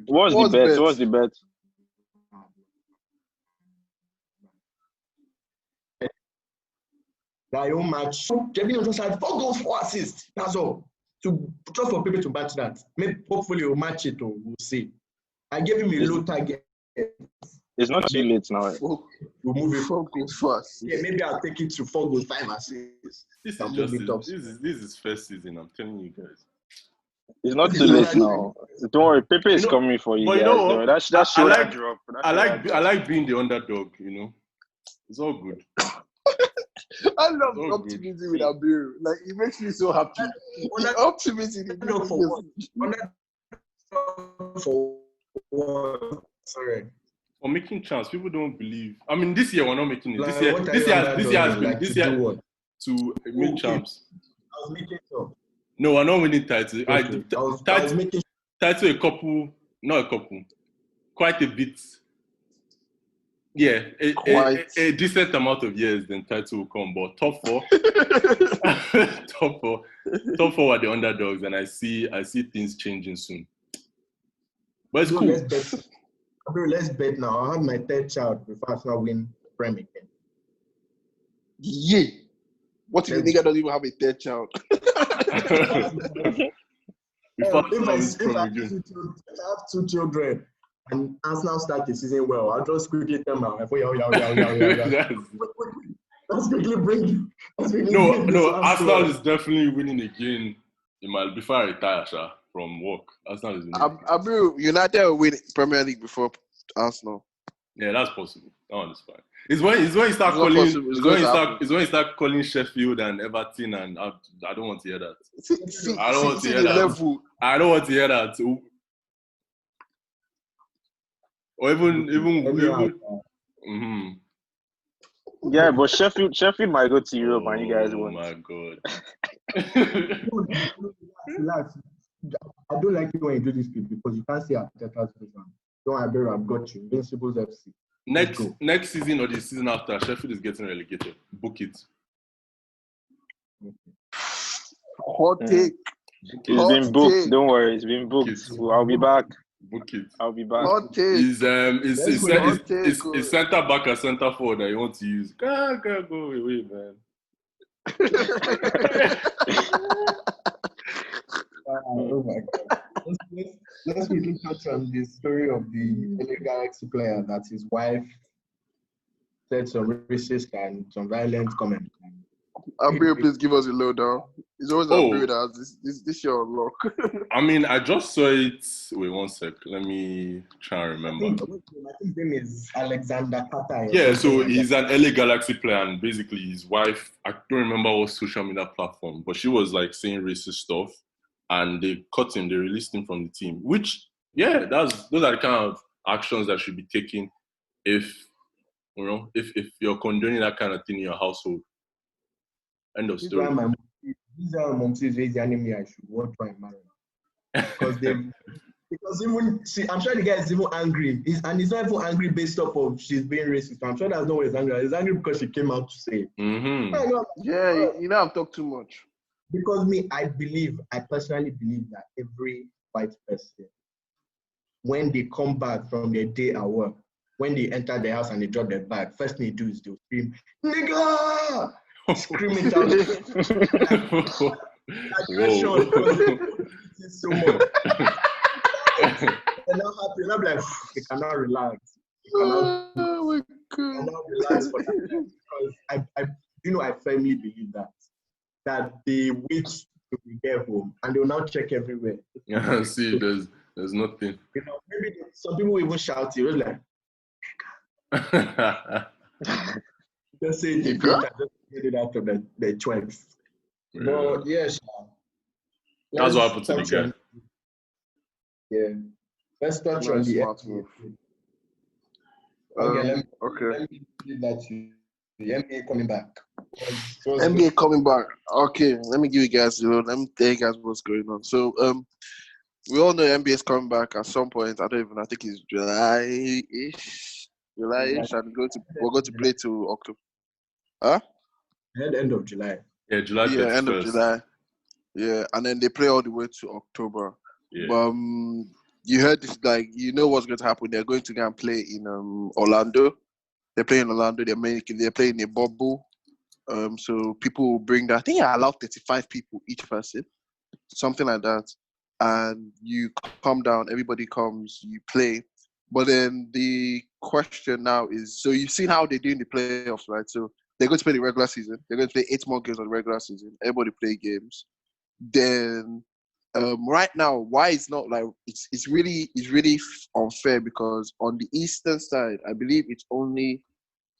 What's the bet? Their own match. Jebino just had 4 goals, 4 assists. That's all. Just for people to match that. Maybe hopefully we'll match it or we'll see. I gave him a low target. It's not too late now. We'll move it 4 goals fast. Yeah, maybe I'll take it to 4 goals, 5 assists. This is first season. I'm telling you guys. It's not too late now. Don't worry, Pepe is coming for you guys. No, that's shoulder drop. I like being the underdog. It's all good. I love the optimism with Abiru. Like, it makes me so happy. The optimism. Sorry. For making chance, people don't believe. I mean, this year we're not making it. This year has been to mid champs. I was making sure. No, we're not winning title. I was making Title quite a bit. Yeah, a decent amount of years, then title will come. But top four, top four are the underdogs, and I see things changing soon. But it's cool. Let's bet now. I'll have my third child before Arsenal win Premier again. Yeah. What if the nigga doesn't even have a third child? If I have two children and Arsenal start the season well, I'll just quickly tell my wife, let's quickly bring. No, Arsenal is definitely winning again. Before I retire, from work, Arsenal is winning. United will win Premier League before Arsenal. Yeah, that's possible. That one is fine. It's when you start calling Sheffield and Everton, and I don't want to hear that. I don't want to hear that. I don't want to hear that. Or even. Mm-hmm. Yeah, but Sheffield might go to Europe, and you guys won't. Oh my god. Relax. I don't like it when you do this because you can't see Arteta's vision. Don't worry, I've got you. Invincibles FC. Next season or the season after, Sheffield is getting relegated. Book it. Hot take. It's been booked. Don't worry, it's been booked. I'll be back. Book it. I'll be back. Hot take. It's centre back or centre forward that you want to use. Go away, man. Oh my god. Let's quickly touch on the story of the LA Galaxy player that his wife said some racist and some violent comments. Abiru, please give us a lowdown. It's always Abiru that has this year on lock. I mean, I just saw it. Wait, one sec. Let me try and remember. I think his name is Aleksandar Katai. Yeah, so he's an LA Galaxy player, and basically his wife, I don't remember what social media platform, but she was like saying racist stuff, and they cut him, they released him from the team. Which, yeah, those are the kind of actions that should be taken if you're condoning that kind of thing in your household. End of story. These are my mom's the enemy I should want to marry. Because even I'm sure the guy is even angry. He's not even angry based off of she's being racist. I'm sure that's not why he's angry. He's angry because she came out to say it. Mm-hmm. I've talked too much. Because I personally believe that every white person, when they come back from their day at work, when they enter the house and they drop their bag, first thing they do is they'll scream, "Nigga!" Screaming out. Aggression. So much. They're not happy. I'm like, they cannot relax. Oh my God. Cannot relax for that. Because I firmly believe that they wait to get home and they'll now check everywhere. Yeah, see, there's nothing. Maybe some people even shout it. It was like, just say they just get it out of the choice. But yes, that's what happened to the guy. Yeah, let's touch on the move. Let me give that to you. The NBA coming back. NBA coming back. Okay, let me give you guys. Let me tell you guys what's going on. So, we all know NBA is coming back at some point. I think it's July-ish, and we're going to play to October. Huh? End of July. Yeah, July 31st. Yeah, end of July. Yeah, and then they play all the way to October. Yeah. But you heard this, what's going to happen. They're going to go and play in Orlando. They're playing in Orlando. They're playing in a bubble. So people will bring that. I think I allow 35 people each person, something like that. And you come down. Everybody comes. You play. But then the question now is: so you've seen how they do in the playoffs, right? So they're going to play the regular season. They're going to play 8 more games on the regular season. Everybody play games. Then right now, why it's not like it's really unfair because on the Eastern side, I believe it's only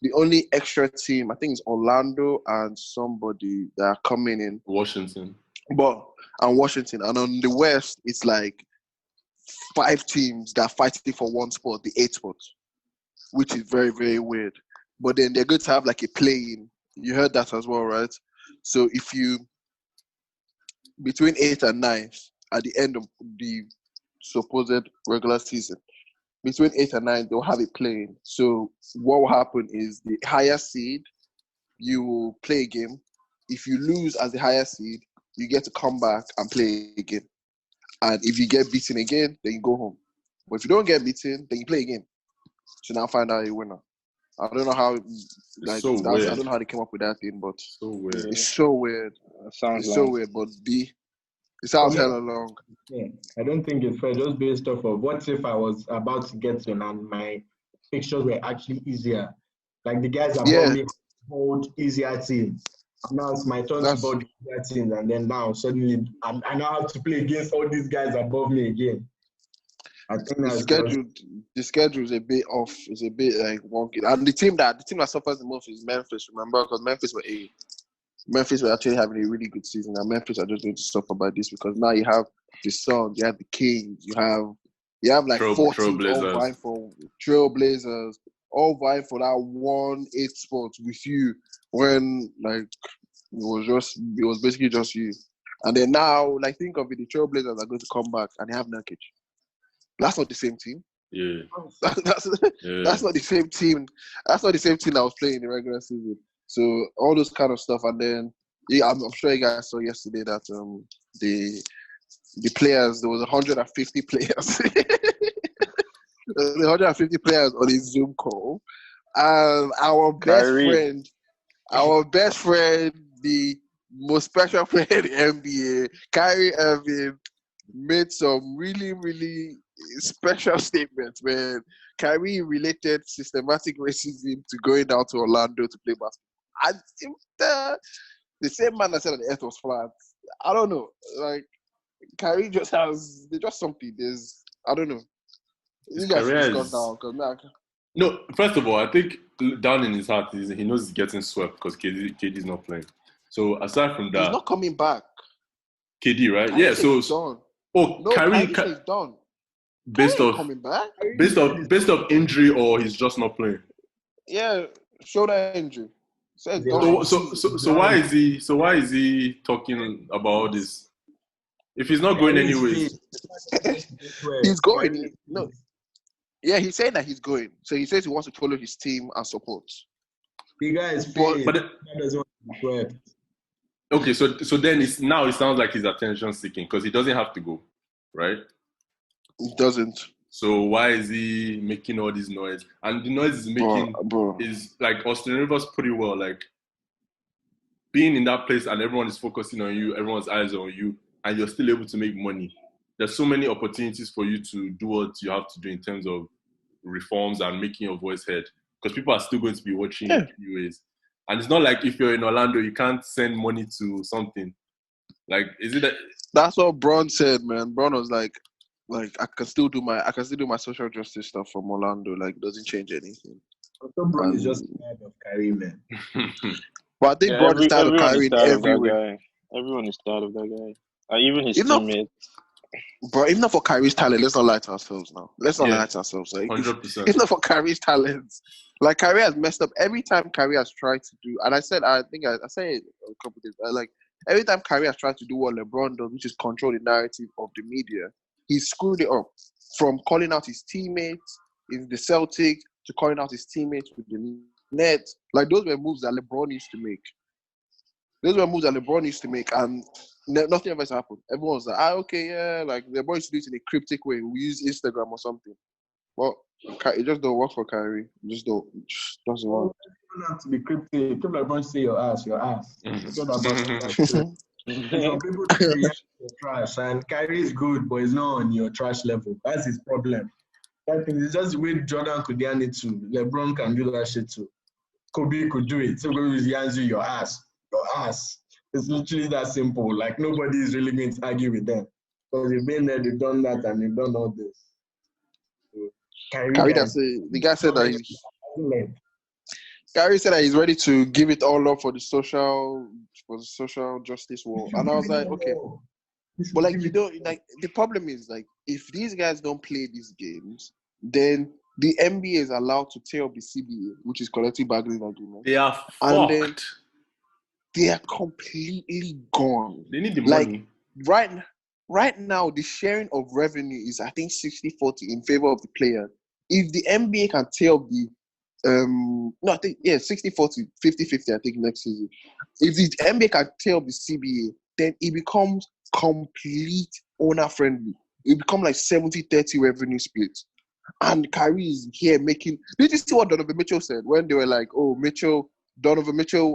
the only extra team. I think it's Orlando and somebody that are coming in. Washington. And Washington. And on the West, it's like 5 teams that are fighting for one spot, the 8th spot, which is very, very weird. But then they're going to have like a play-in. You heard that as well, right? So if you between 8th and 9th at the end of the supposed regular season, between 8th and 9th, they'll have it playing. So what will happen is the higher seed, you will play a game. If you lose as the higher seed, you get to come back and play again. And if you get beaten again, then you go home. But if you don't get beaten, then you play again. So now find out a winner. I don't know how, like, so I weird. don't know how they came up with that thing, but So weird. it's so weird. Sounds It's like so weird, but it sounds Okay. hella long. Yeah, I don't think it's fair. Just based off of what if I was about to get in and my fixtures were actually easier. Like the guys above Yeah. me hold easier teams. Now it's my turn to That's- board easier teams, and then now suddenly I now have to play against all these guys above me again. I think The schedule is a bit off. It's a bit like wonky. And the team that suffers the most is Memphis. Remember, because Memphis were actually having a really good season, and Memphis are just going to suffer by this because now you have the Suns, you have the Kings, you have like 4 teams all vying for Trailblazers, all vying for that 1-8 spot with you when like it was basically just you. And then now, like think of it, the Trailblazers are going to come back and they have Nurkic. That's not the same team. Yeah. That's not the same team. That's not the same team that was playing in the regular season. So all those kind of stuff, and then I'm sure you guys saw yesterday that the players, there was 150 players. There was 150 players on a Zoom call, and our best friend, the most special player in the NBA, Kyrie Irving, made some really, really special statements, man. Kyrie related systematic racism to going down to Orlando to play basketball. And the same man that said that the earth was flat. I don't know. Like, Kyrie just has, there's just something. I don't know. You guys should discuss now. No, first of all, I think down in his heart, he knows he's getting swept because KD's not playing. So aside from that, he's not coming back. KD, right? Kyrie yeah. So he's done. Oh, no, Kyrie is done. Based off coming back. Based off injury, or he's just not playing. Yeah, shoulder injury. So why is he talking about all this? If he's not going anyways, he's going. No. Yeah, he's saying that he's going. So he says he wants to follow his team and support. The guy is paid. But okay, so then it sounds like he's attention seeking because he doesn't have to go, right? He doesn't. So why is he making all this noise? And the noise he's making is like Austin Rivers put it well, like being in that place and everyone is focusing on you, everyone's eyes are on you, and you're still able to make money. There's so many opportunities for you to do what you have to do in terms of reforms and making your voice heard, because people are still going to be watching you anyways. And it's not like if you're in Orlando, you can't send money to something. Like, is it that? That's what Bron said, man. Bron was like I can still do my social justice stuff from Orlando. Like, it doesn't change anything. Bron is just tired of Kyrie, man. But I think Bron is tired of Kyrie everywhere. Everyone is tired of that guy. Even his teammates. But even not for Kyrie's talent, let's not lie to ourselves now. Let's not lie to ourselves. Like, 100%. It's not for Kyrie's talents. Like, Kyrie has messed up every time Kyrie has tried to do. And I said it a couple of days. Like, every time Kyrie has tried to do what LeBron does, which is control the narrative of the media, he screwed it up. From calling out his teammates in the Celtics to calling out his teammates with the Nets. Like, those were moves that LeBron used to make. And nothing ever has happened. Everyone's like, okay, yeah, like LeBron used to do it in a cryptic way. We use Instagram or something. But it just don't work for Kyrie. It just doesn't work. You don't have to be cryptic. People are going to say your ass. It's not about that. Some people react to your trash, and Kyrie is good, but he's not on your trash level. That's his problem. That thing is just the way Jordan could yarn it to. LeBron can do that shit too. Kobe could do it. So Kobe yarns you your ass. It's literally that simple. Like, nobody is really going to argue with them because they've been there, they've done that, and they've done all this. So, the guy said that Kyrie said that he's ready to give it all up for the social justice war, and I was like, okay, but like the problem is like if these guys don't play these games, then the NBA is allowed to tear up the CBA, which is collective bargaining agreement. They are fucked. they are completely gone. They need the Like, money. Right now, the sharing of revenue is, I think, 60-40 in favor of the player. If the NBA can tear up the, 60-40, 50-50, I think, next season. If the NBA can tear up the CBA, then it becomes complete owner-friendly. It becomes like 70-30 revenue split. And Kyrie is here making... Did you see what Donovan Mitchell said when they were like, oh, Donovan Mitchell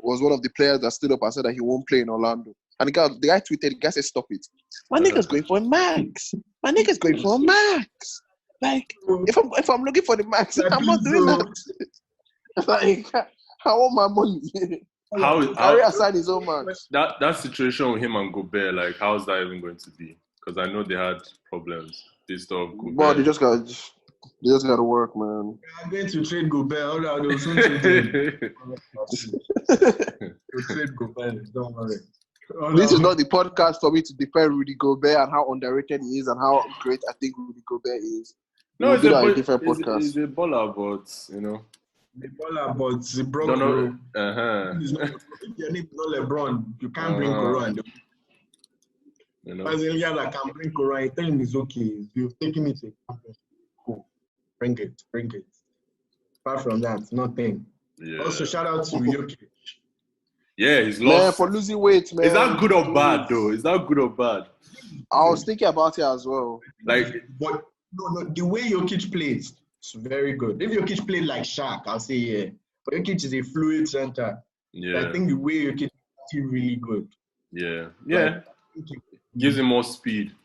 was one of the players that stood up and said that he won't play in Orlando. And the guy tweeted, the guy said, stop it. My nigga's going for a max. My nigga's going for a max. Like, if I'm looking for the max, I'm not doing that. Like, I want my money. Kyrie assigned his own max. That situation with him and Gobert, like, how's that even going to be? Because I know they had problems. This stuff. But they just got to work, man. I'm going to trade Gobert. They'll soon trade Gobert. Don't worry. This is not the podcast for me to defend Rudy Gobert and how underrated he is and how great I think Rudy Gobert is. No, it's a different podcast. He's a baller, but you know. The baller, but the broke. If your name is not LeBron, you can't bring Koran. You know. As a guy that can bring Koran, I think it's okay. You've taken it. Cool. Bring it. Apart from that, nothing. Yeah. Also, shout out to Jokic. Yeah, he's lost. Man, for losing weight, man. Is that good or bad, though? Is that good or bad? I was thinking about it as well. Like, but no, the way Jokic plays, it's very good. If Jokic played like Shaq, I'll say yeah. But Jokic is a fluid center. Yeah. I think the way Jokic is actually really good. Yeah. Yeah. Gives him more speed.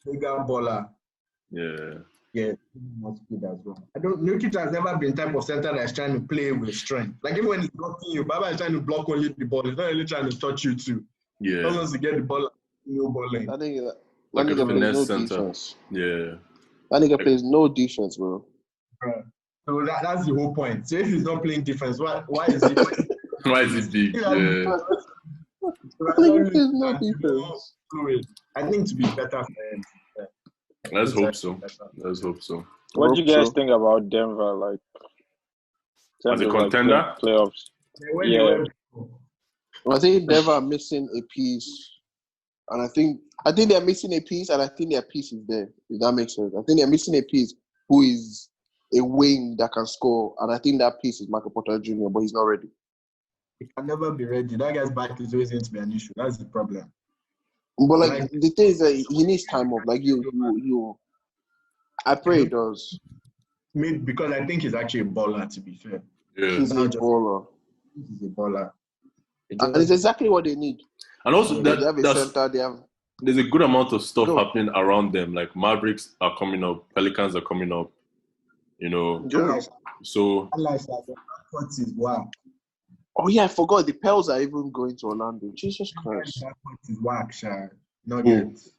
Bigger baller. Yeah. Yeah, more speed as well. Jokic has never been type of center that's trying to play with strength. Like even when he's blocking you, Baba is trying to block only the ball. He's not really trying to touch you too. Yeah. He wants to get the ball, no balling. I think like a finesse no center. Defense. Yeah. That nigga plays no defense, bro. Right. So that's the whole point. So if he's not playing defense, why is he? Why is it big? Yeah. Plays no defense. I think to be better for him. Let's hope so. What do you guys think about Denver? Like, as a contender, like, playoffs. Yeah. I think Denver are missing a piece, and I think they're missing a piece, and I think their piece is there. If that makes sense, I think they're missing a piece who is a wing that can score, and I think that piece is Michael Porter Jr., but he's not ready. He can never be ready. That guy's back is always going to be an issue. That's the problem. But like the thing is that he needs time off. Like you. I pray he does. Maybe because I think he's actually a baller. To be fair, yeah, he's a baller. He's a baller. And it's exactly what they need. And also they have a center. There's a good amount of stuff happening around them. Like Mavericks are coming up, Pelicans are coming up. You know, so. Wow. Oh yeah, I forgot the Pels are even going to Orlando. Jesus Christ. That is whack, Shah. Nuggets.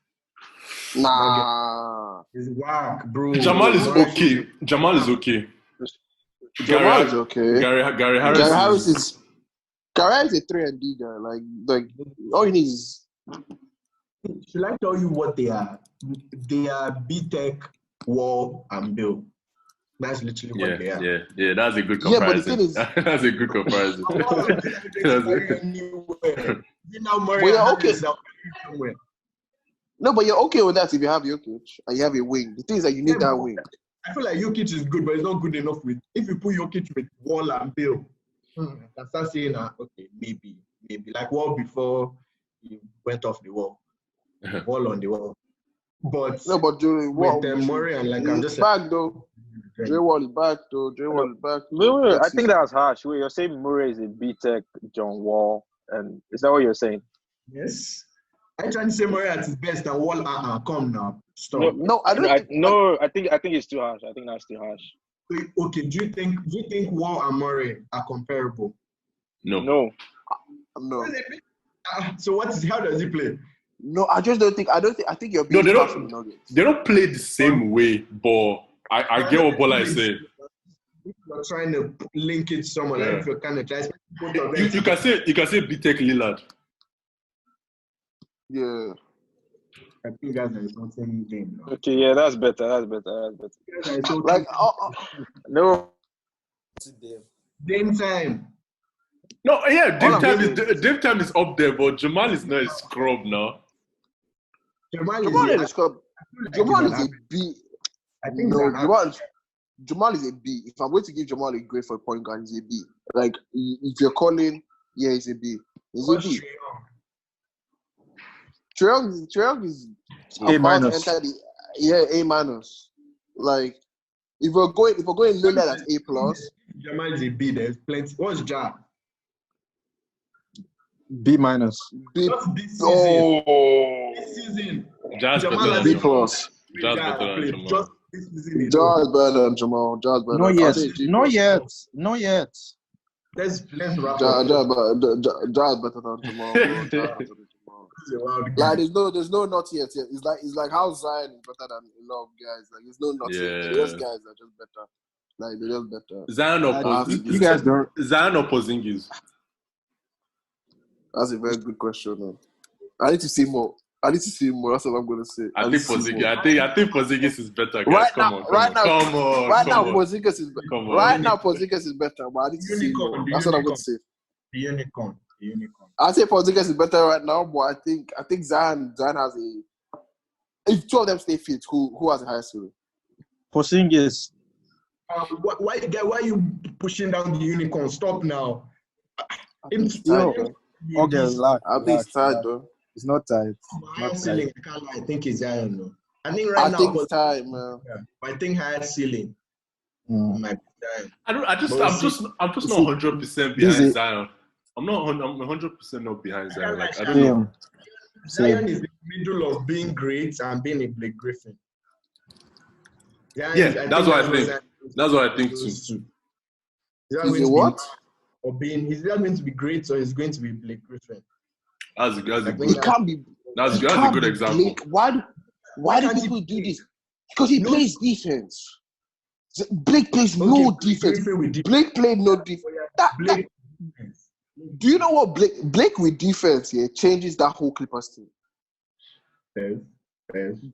Nah. It's whack, bro. Jamal is okay. Jamal is okay. Gary is okay. Gary Harris is a 3-and-D guy. Like all he needs is. Should I tell you what they are? They are B-Tech, Wall, and Bill. That's literally what they are. Yeah, that's a good comparison. Yeah, but the thing is... that's a good comparison. No, but you're okay with that if you have Jokic and you have a wing. The thing is that you need that wing. I feel like Jokic is good, but it's not good enough with... If you put Jokic with Wall and Bill, I can start saying, okay, maybe. Like Wall before he went off the wall. Wall on the wall. But with Murray and like I'm just back though. Dre Wall is back though. Wait, I think that was harsh. Wait, you're saying Murray is a B-Tech John Wall, and is that what you're saying? Yes. I'm trying to say Murray at his best and Wall come now. Stop. No, I don't. I think it's too harsh. I think that's too harsh. Wait, okay, do you think Wall and Murray are comparable? No. So how does he play? No, I just don't think. I think you're being they don't play the same way, but I get what Bola is saying. You're trying to link it somewhere. Like if you're kind of trying. You can say B-Tech Lillard. Yeah. I think that's something game. Okay, yeah, that's better. Like no. Game time. No, yeah, All I'm Dave time is up there, but Jamal is not a scrub now. Jamal Jamal is is a Jamal is a B. I think No, he's Jamal is a B. If I'm going to give Jamal a grade for a point guard, he's a B. Like if you're calling, yeah, he's a B. He's a B. Trae Young is A about to minus. enter the A minus. Like if we're going lower than A plus, Jamal is a B. There's plenty. What's Ja? B minus. B. Just this season. Oh, This season. Jazz Jamal better has than B Jamal. plus. Jazz Ja better than played Jamal. just this season. Jazz better than Jamal. Jazz better. Not I'll yet. say G Not plus. yet. Not yet. Let's wrap Jazz up. better than Jamal. Bro. Jazz better than Jamal. This is a wild game. Like there's no not yet. It's like how Zion is better than a lot of guys. Like there's no not yet. Those guys are just better. Like they're just better. Zion or You guys don't. Zion or Porzingis? That's a very good question, man. I need to see more. That's what I'm gonna say. I need think to see Porzingis. more. I think Porzingis is better. Guys. Right Come now, on. Porzingis is better. Come on. Right now, Porzingis is better, but I need to see more. That's what I'm gonna say. The unicorn. I say Porzingis is better right now, but I think Zion has a. If two of them stay fit, who has a higher ceiling? Porzingis. Why are you pushing down the unicorn? Stop now. Okay, relax. I think it's tied, though. It's not tight. Higher ceiling, I think is Zion. No. I think I now. think it's tied, man. I think higher ceiling. Might be Zion. I'm just not 100% behind Zion. I'm 100% not behind Zion. Like I don't know. Zion is in the middle of being great and being a Blake Griffin. That's what I think. That's what I think too. Is it what? Or he's either going to be great or he's going to be Blake Griffin. That's a It good. can't be. That's a good example. Blake. Why do people do this? Because he plays defense. Blake plays no defense. Blake played no defense. Do you know what Blake with defense here changes that whole Clippers team?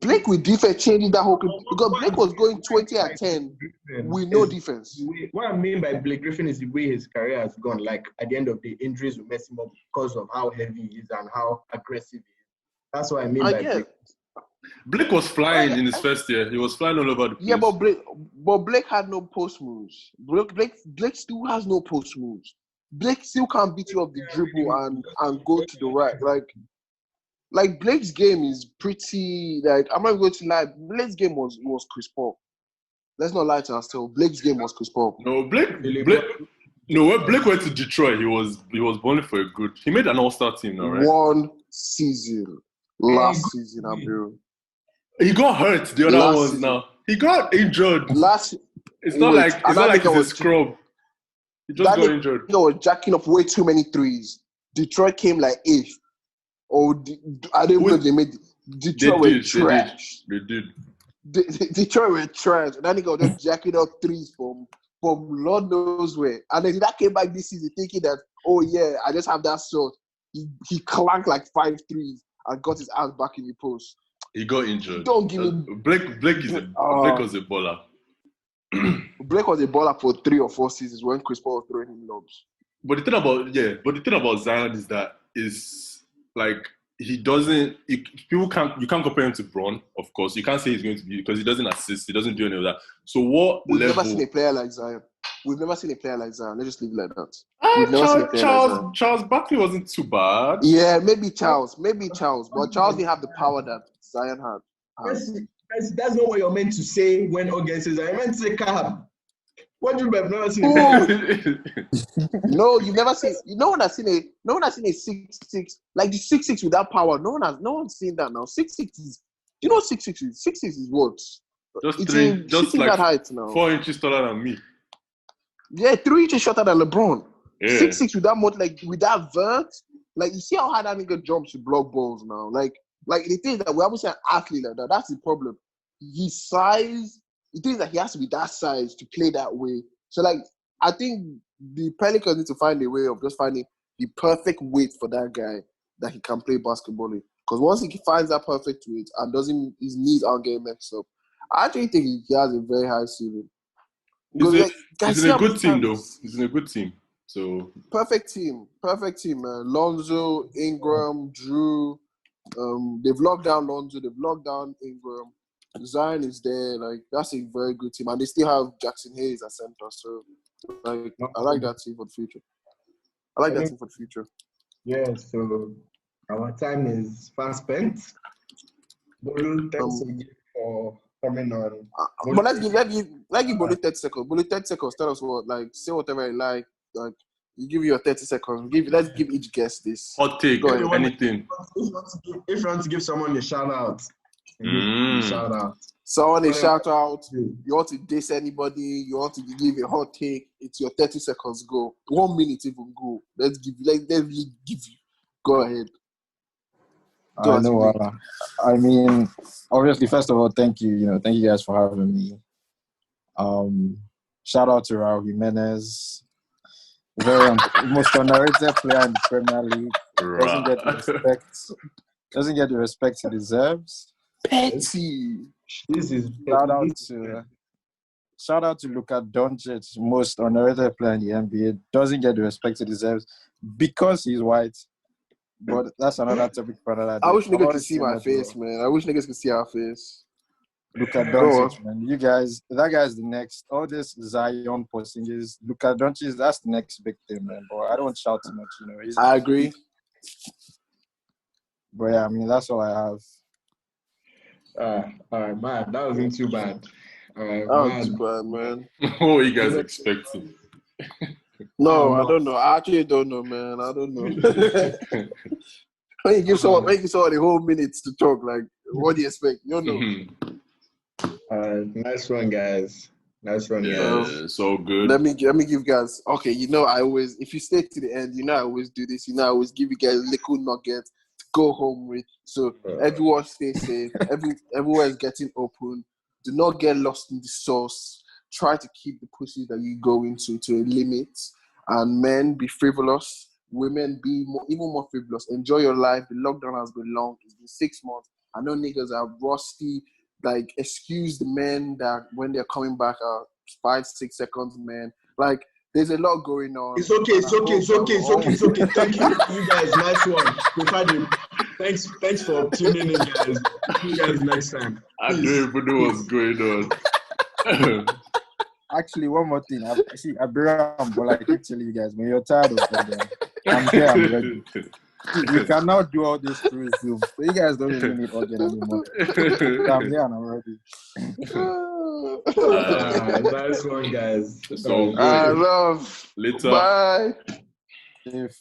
Blake with defense changing that whole Clippers because Blake was going 20 at 10 with no defense. What I mean by Blake Griffin is the way his career has gone. Like at the end of the day, injuries will mess him up because of how heavy he is and how aggressive he is. That's what I mean by Blake. Blake was flying in his first year. He was flying all over the place. Yeah, but Blake had no post moves. Blake still has no post moves. Blake still can't beat you off the dribble and go to the right. Like Blake's game is pretty. Like I'm not going to lie. Blake's game was Chris Paul. Let's not lie to ourselves. Blake's game was Chris Paul. No, Blake. When Blake went to Detroit, he was balling for a good. He made an all-star team now, right? One season, last season, Abiru. He got hurt. The other ones now. He got injured. It's not like he's a scrub. He just got injured. He was jacking up way too many threes. Detroit came like eighth. I don't know if they made Detroit were trash. They did. Detroit were trash. And that nigga was just jacking up threes from Lord knows where. And then that came back this season thinking that, oh yeah, I just have that shot. He clanked like 5 threes and got his ass back in the post. He got injured. Don't give me Blake was a baller. Blake was a baller for 3 or 4 seasons when Chris Paul was throwing him lobs. But the thing about Zion is that like he doesn't. You can't compare him to Bron, of course. You can't say he's going to be because he doesn't assist. He doesn't do any of that. So We've never seen a player like Zion. Let's just leave it like that. We've never seen a player like Zion. Charles Barkley wasn't too bad. Yeah, maybe Charles, but Charles didn't have the power that Zion had. That's not what you're meant to say when Ogen says I meant to say Cab. What do you mean? I've never seen it. No, you've never seen. No one has seen a 6'6", like the 6'6" without power. No one's seen that now. 6'6" is. You know what 6'6" is? 6'6" is what? Just like that height now. 4 inches taller than me. Yeah, 3 inches shorter than LeBron. Yeah. 6'6" with that much, like with that vert. Like you see how hard that nigga jumps to block balls now. Like the thing that we haven't seen an athlete like that. That's the problem. His size. The thing is that he has to be that size to play that way. So, like, I think the Pelicans need to find a way of just finding the perfect weight for that guy that he can play basketball in. Because once he finds that perfect weight and his knees aren't getting messed up, I actually think he has a very high ceiling. He's in a good team, though. He's in a good team. So Perfect team, man. Lonzo, Ingram, Drew. They've locked down Lonzo. They've locked down Ingram. Zion is there. Like, that's a very good team, and they still have Jackson Hayes at center. So, like, I like that team for the future. Yeah, so our time is fast spent. Bolu, thanks again for coming on. But let's give Bolu 30 seconds. Bolu 30 seconds. Tell us what, like, say whatever you like. Like, you give your 30 seconds. Let's give each guest this. hot take, Go ahead. anything. If you want to give someone a shout out, shout out. Someone a shout out. You want to diss anybody? You want to give a hot take? It's your 30 seconds. Go. 1 minute even go. Let's give you. Go ahead. I know. I mean, obviously, first of all, thank you. Thank you guys for having me. Shout out to Raul Jimenez, most underrated player in the Premier League. Doesn't get the respect he deserves. Petty. Shout out to Luka Doncic, most underrated player in the NBA. Doesn't get the respect he deserves because he's white. But that's another topic for another day. I wish niggas could see my face, man. I wish niggas could see our face. Luka Doncic, man. You guys, that guy's the next. All this Zion Porzingis, Luka Doncic, that's the next big thing, man. But I don't shout too much, I agree. But yeah, I mean, that's all I have. All right, man. That wasn't too bad. That wasn't too bad, man. What were you guys expecting? No, I don't know. I actually don't know, man. I don't know. When you give someone the whole minutes to talk, like, what do you expect? You don't know. Nice one, guys. Nice one, Yeah, guys. it's all good. Let me give guys. Okay, I always, if you stay to the end, I always do this. I always give you guys little nuggets to go home with. So everyone stay safe. Everywhere is getting open. Do not get lost in the sauce. Try to keep the pussy that you go into to a limit. And men, be frivolous. Women, be even more frivolous. Enjoy your life. The lockdown has been long. It's been 6 months. I know niggas are rusty. Like, excuse the men that when they're coming back are 5-6 seconds, man. Like, there's a lot going on. It's okay. Thank you guys. Nice one. Thanks for tuning in, guys. See you guys next time. I don't even know what's going on. Actually, one more thing. I bring around, but I keep telling you guys, when you're tired of that, I'm here, I'm ready. You cannot do all this through Zoom. So you guys don't even need audio anymore. I'm here and I'm ready. Nice one, guys. So good. I love. Later. Bye. If